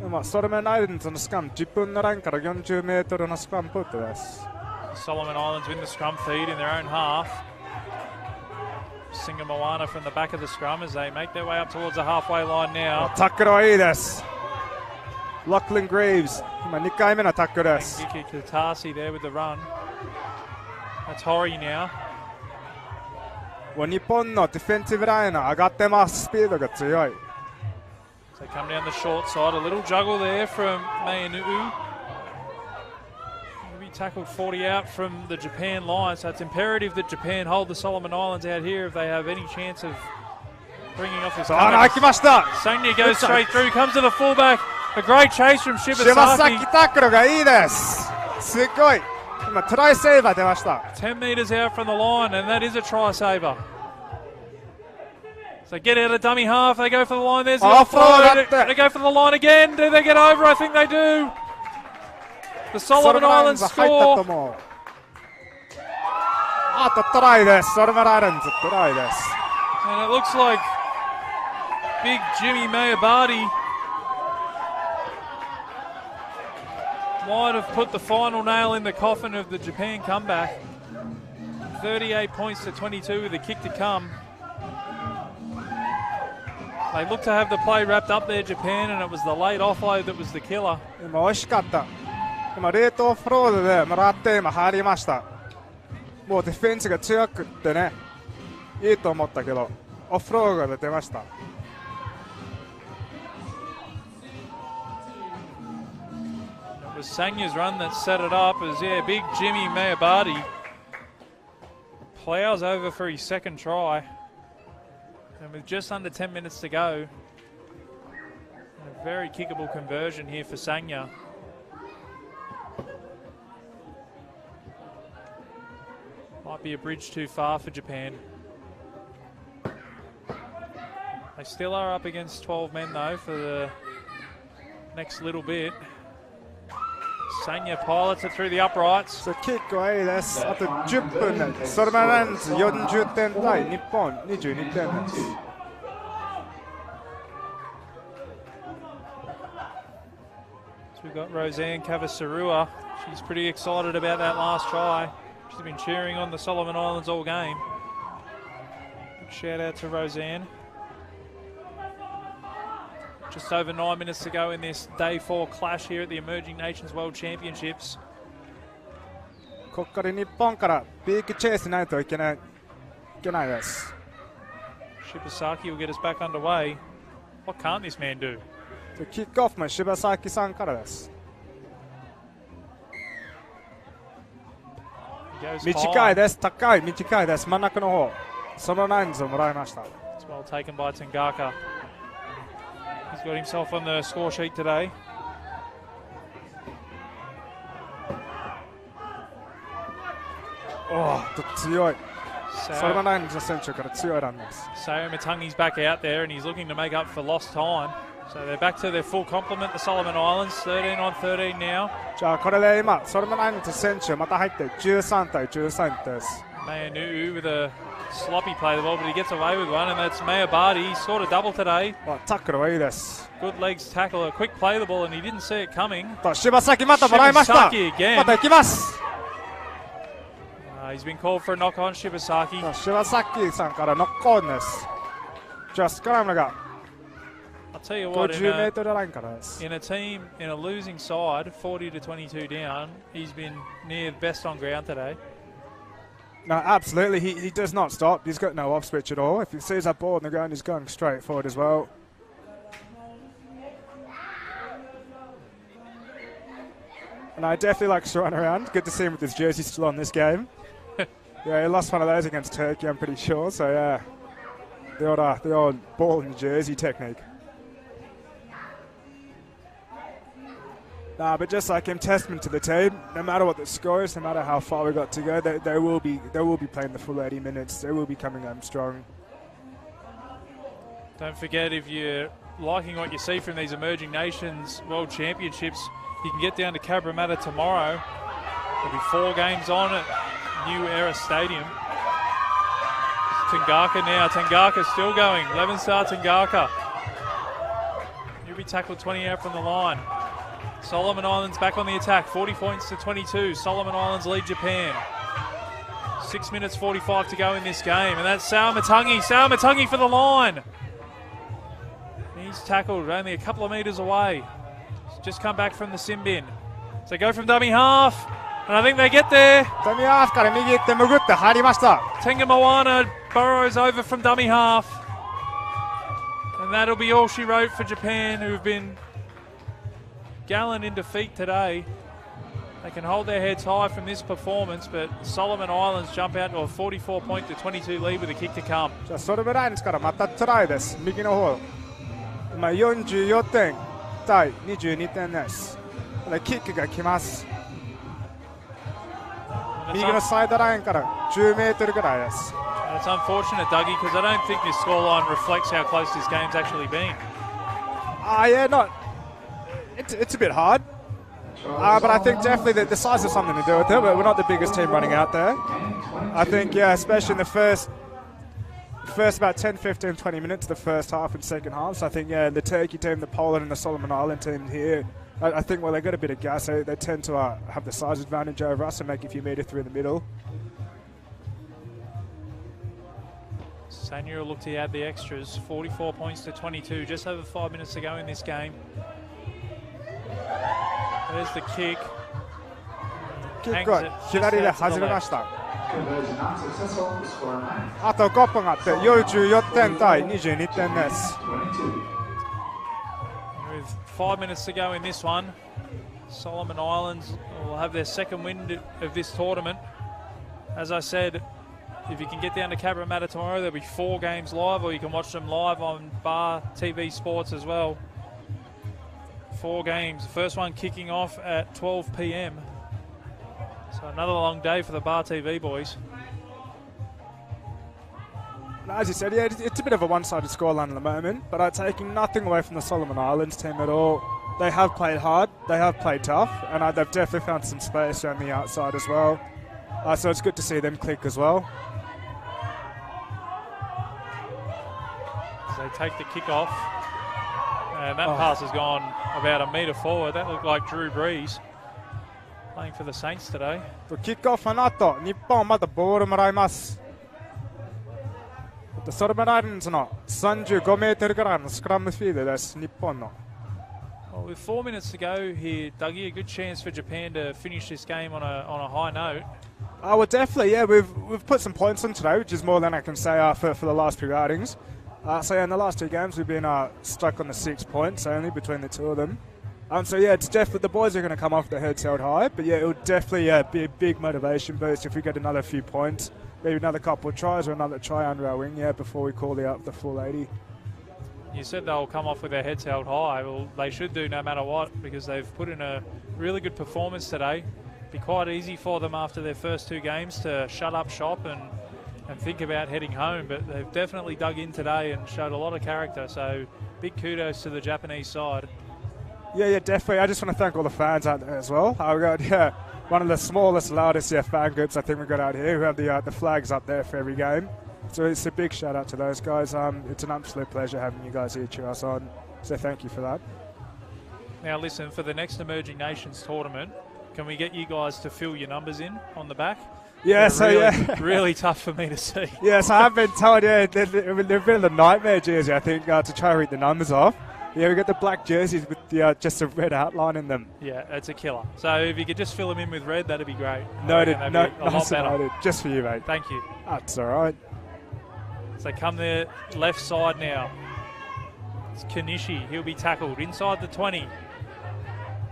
う。まあ、ソロモンアイランズのスクラム、10分のラインから40メートルのスクラムプットです。Solomon Islands win the scrum feed in their own half. Singa Moana from the back of the scrum as they make their way up towards the halfway line now. タックルはいいです。Lachlan Greaves、今2回目のタックルです。Yuki Katasi there with the run. That's Hori now. 日本のディフェンシブライン上がってます。スピードが強い。So they come down the short side. A little juggle there from Mayanuu. Tackled 40 out from the Japan line, so it's imperative that Japan hold the Solomon Islands out here if they have any chance of bringing off this. Sangnia goes straight through, comes to the fullback. A great chase from Shibasaki. タックルがいいです。すごい。今トライセーバー出ました。10 metres out from the line, and that is a try saver. So get out of dummy half. They go for the line. There's the offload. They go for the line again. Do they get over? I think they do. The Solomon Islands score. あとトライです。ソロモンアイランズトライです。And it looks like big Jimmy Mayabadi might have put the final nail in the coffin of the Japan comeback. 38 points to 22 with a kick to come. They look to have the play wrapped up there, Japan, and it was the late offload that was the killer. 今惜しかった。今レートオフロードでもらって今入りました。もうディフェンスが強くってね、いいと思ったけど、オフロードで出ました。It was Sangya's run that set it up as big Jimmy Mayabadi plows over for his second try. And with just under 10 minutes to go, a very kickable conversion here for Sangya. Might be a bridge too far for Japan. They still are up against 12 men though for the next little bit. Sangya pilots it through the uprights. キックはいいです。あと10分でソロモンアイランズ40点対日本22点です。So we've got Roseanne Cavasarua. She's pretty excited about that last try. She's been cheering on the Solomon Islands all game. Big shout out to Roseanne. Just over 9 minutes to go in this day 4 clash here at the Emerging Nations World Championships. ここから日本からビッグチェイスないといけないです。Shibasaki will get us back underway. What can't this man do? キックオフも柴崎さんからです。短いです。高い短いです。真ん中の方。そのラインズをもらいました。It's well taken by Tangaka. He's got himself on the score sheet today. 強い。それが9の選手から強いランです。Sayo Matangi's back out there and he's looking to make up for lost time. So they're back to their full complement, the Solomon Islands, 13 on 13 now. じゃあこれで今ソルモンアイランズ選手また入って13対13です。 Mayanu with a sloppy play of the ball, but he gets away with one, and that's Mayabadi. He scored a double today. タックルはいいです。 Good legs tackle, a quick play of the ball, and he didn't see it coming. 柴崎またもらいました。 Shibasaki again. また行きます。 He's been called for a knock on, Shibasaki. 柴崎さんからノックオンです。じゃあスクラムが I'll tell you what, 50メートルラインからです。 in a team, in a losing side, 40 to 22 down, he's been near the best on ground today. No, absolutely. He does not stop. He's got no off switch at all. If he sees that ball on the ground, he's going straight forward as well. And I definitely like to run around. Good to see him with his jersey still on this game. Yeah, he lost one of those against Turkey, I'm pretty sure. So yeah, the old ball and jersey technique. Nah, but just like him, testament to the team. No matter what the score is, no matter how far we got to go, they will be playing the full 80 minutes. They will be coming home strong. Don't forget, if you're liking what you see from these Emerging Nations World Championships, you can get down to Cabramatta tomorrow. There'll be 4 games on at New Era Stadium. Tangaka now. Tangaka still going. 11-star Tangaka. He'll be tackled 20 out from the line. Solomon Islands back on the attack. 40 points to 22. Solomon Islands lead Japan. 6 minutes 45 to go in this game. And that's Saumatangi. Saumatangi for the line. He's tackled only a couple of metres away. He's just come back from the sin bin. So they go from dummy half. And I think they get there. Dummy half から右行って潜って入りました。 Tenga Moana burrows over from dummy half. And that'll be all she wrote for Japan, who've been gallant in defeat today. They can hold their heads high from this performance, but Solomon Islands jump out to a 44 to 22 lead with a kick to come. じゃあソルブラインズからまたトライです。右の方。今44点対22点です。キックが来ます。右のサイドラインから10メートルぐらいです。 It's unfortunate, Dougie, because I don't think this scoreline reflects how close this game's actually been. Yeah, not. It's a bit hard, but I think definitely that the size has something to do with it. But we're not the biggest team running out there. I think, yeah, especially in the first about 10, 15, 20 minutes, the first half and second half. So I think, yeah, the Turkey team, the Poland and the Solomon Island team here, I think, well, they got a bit of gas. They tend to have the size advantage over us and make a few metres through the middle. Sanya will look to add the extras. 44 points to 22. Just over 5 minutes to go in this game. There's the kick. キックは左で外れました。あと5分あって44点対22点です。With 5 minutes to go in this one, Solomon Islands will have their second win of this tournament. As I said, if you can get down to Cabramatta tomorrow, there'll be 4 games live, or you can watch them live on Bar TV Sports as well. 4 games. The first one kicking off at 12 p.m. So another long day for the Bar TV boys. As you said, yeah, it's a bit of a one-sided scoreline at the moment, but I'm taking nothing away from the Solomon Islands team at all. They have played hard, they have played tough, and they've definitely found some space around the outside as well. So it's good to see them click as well. As they take the kick off. And that pass has gone about a metre forward. That looked like Drew Brees playing for the Saints today. キックオフの後、日本またボールもらいます。ソルモンアイランズの35メートルからのスクラムフィールドです、日本の。Well, with 4 minutes to go here, Dougie, a good chance for Japan to finish this game on a high note. Well, definitely, yeah. We've put some points on today, which is more than I can say for the last few outings. So yeah, in the last 2 games, we've been stuck on the 6 points only between the 2 of them. So yeah, it's definitely the boys are going to come off their heads held high, but yeah, it will definitely be a big motivation boost if we get another few points, maybe another couple of tries or another try under our wing, before we call the full 80. You said they'll come off with their heads held high. Well, they should do no matter what, because they've put in a really good performance today. Be quite easy for them after their first 2 games to shut up shop and think about heading home, but they've definitely dug in today and showed a lot of character. So big kudos to the Japanese side. Yeah, definitely. I just want to thank all the fans out there as well. I've got one of the smallest, loudest fan groups I think we've got out here who have the flags up there for every game. So it's a big shout out to those guys. It's an absolute pleasure having you guys here cheer us on. So thank you for that. Now listen, for the next Emerging Nations tournament, can we get you guys to fill your numbers in on the back? Yeah, really tough for me to see. Yes, I have been told, they've been the nightmare jersey, I think, to try to read the numbers off. Yeah, we got the black jerseys with just a red outline in them. Yeah, it's a killer. So if you could just fill them in with red, that'd be great. Noted. A lot better. Noted. Just for you, mate. Thank you. That's all right. So come the left side now. It's Kanishi. He'll be tackled inside the 20.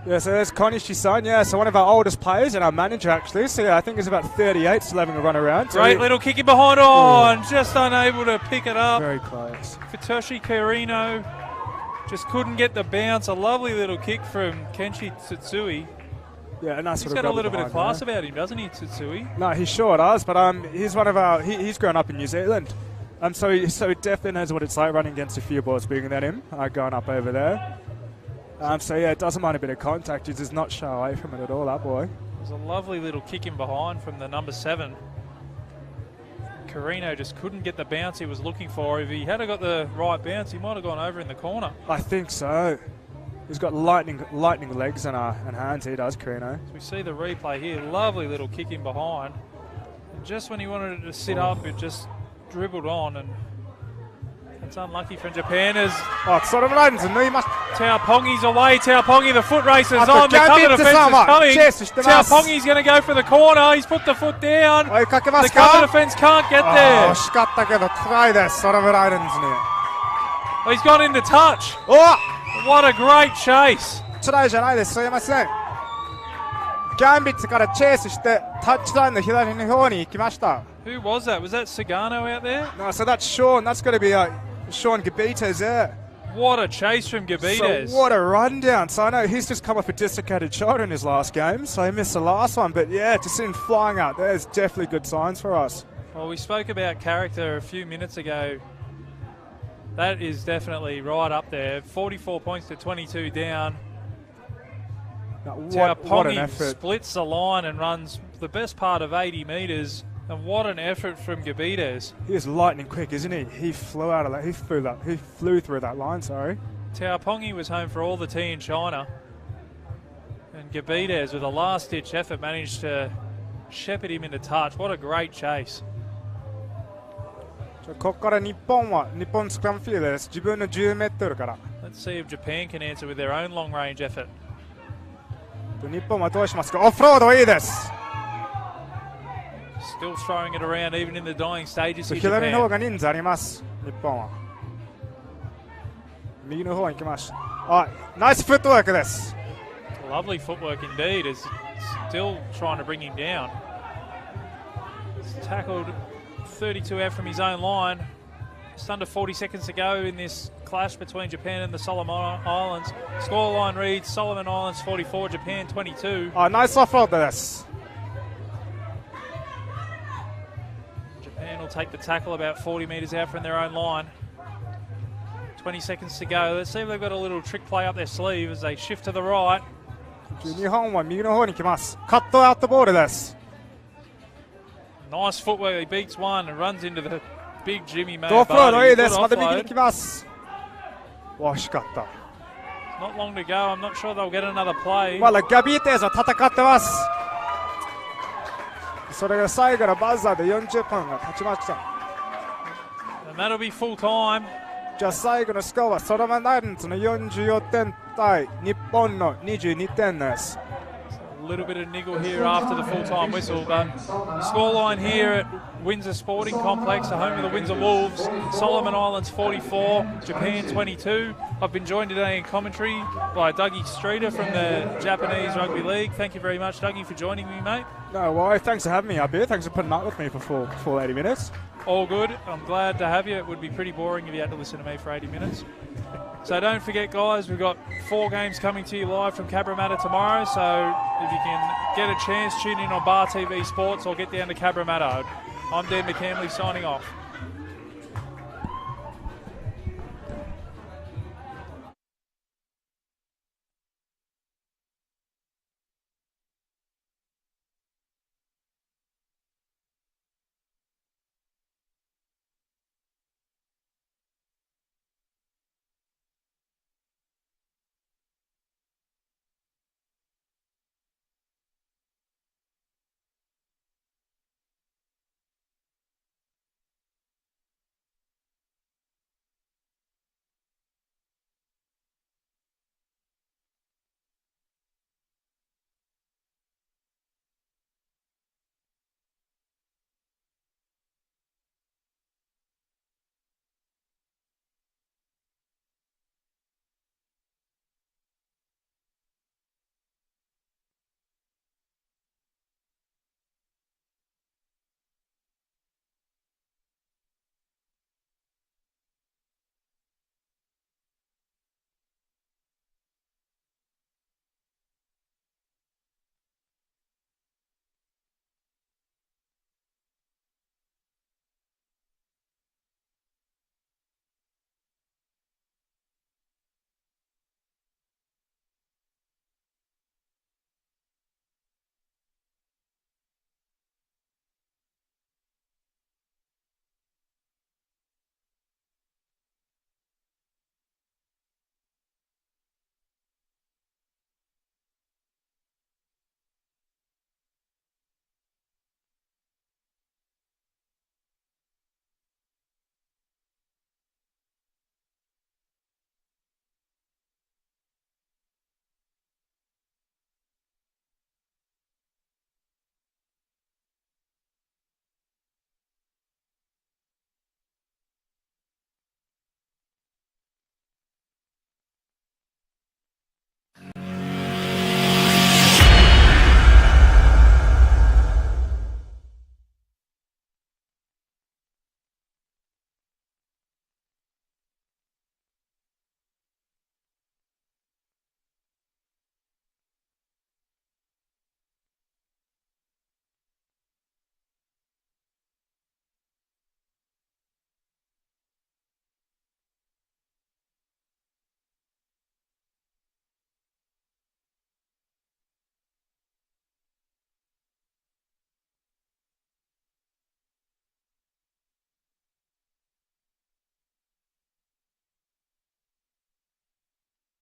Yeah, so there's Konishi's son, so one of our oldest players and our manager, actually. So, I think he's about 38, still having a run around. So Great little kick in behind. And just unable to pick it up. Very close. Futoshi Kirino just couldn't get the bounce. A lovely little kick from Kenshi Tsutsui. Yeah, nice. He's got a little bit of class about him, doesn't he, Tsutsui? No, he sure does, but he's one of our... He's grown up in New Zealand. So he definitely knows what it's like running against a few boys bigger than him, going up over there. It doesn't mind a bit of contact. He does not shy away from it at all, that boy. There's a lovely little kick in behind from the number 7. Carino just couldn't get the bounce he was looking for. If he had got the right bounce, he might have gone over in the corner. I think so. He's got lightning legs and hands, he does, Carino. So we see the replay here. Lovely little kick in behind. And just when he wanted it to sit up, it just dribbled on, and it's unlucky from Japan as Taupongi's away. Taupongi, the foot race is on. The cover defence is coming. Taupongi's going to go for the corner. He's put the foot down. The cover defence can't get there. He's gone into touch. What a great chase. トライじゃないです。すいません。ギャンビッツからチェイスしてタッチラインの左の方に行きました。Who was that? Was that Sagano out there? No, so that's Sean. That's going to be Sean Gabites there. What a chase from Gabites. So what a rundown. So I know he's just come off a dislocated shoulder in his last game, so he missed the last one. But yeah, to see him flying out there is definitely good signs for us. Well, we spoke about character a few minutes ago. That is definitely right up there. 44 points to 22 down. What an effort. Splits the line and runs the best part of 80 metres. And what an effort from Gabites. He is lightning quick, isn't he? He flew out of that. He flew through that line, sorry. Taupongi was home for all the tea in China. And Gabites, with a last-ditch effort, managed to shepherd him into touch. What a great chase. ここから日本スクラムフィールドです。自分の10メートルから。Let's see if Japan can answer with their own long-range effort. 日本はどうしますか。オフロードいいです。Still throwing it around even in the dying stages here, 左 Japan. の方が人数あります。日本は。右の方に行きました。はい、ナイスフットワークです。Lovely footwork indeed. Is still trying to bring him down. He's tackled 32 out from his own line. Just under 40 seconds to go in this clash between Japan and the Solomon Islands. Scoreline reads Solomon Islands 44, Japan 22. ナイスオフロードです。Japan will take the tackle about 40 metres out from their own line. 20 seconds to go. Let's see if they've got a little trick play up their sleeve as they shift to the right. 日本は右の方に来ます。カットアウトボールです。Nice footwork. He beats one and runs into the big Jimmy May. オフロードいいです。また右に来ます。惜しかった。Not long to go. I'm not sure they'll get another play. まだガビーテーズは戦ってます。それが最後のバザーで40分が経ちました。And that'll be full time. じゃあ最後のスコアはソロモンアイランズの44点対日本の22点です。A little bit of niggle here after the full-time whistle, but scoreline here at Windsor Sporting Complex, the home of the Windsor Wolves, Solomon Islands 44, Japan 22. I've been joined today in commentary by Dougie Streeter from the Japanese Rugby League. Thank you very much, Dougie, for joining me, mate. No worries. Thanks for having me up here. Thanks for putting up with me for full 80 minutes. All good. I'm glad to have you. It would be pretty boring if you had to listen to me for 80 minutes. So don't forget, guys, we've got 4 games coming to you live from Cabramatta tomorrow. So if you can get a chance, tune in on Bar TV Sports or get down to Cabramatta. I'm Dan McCamley signing off.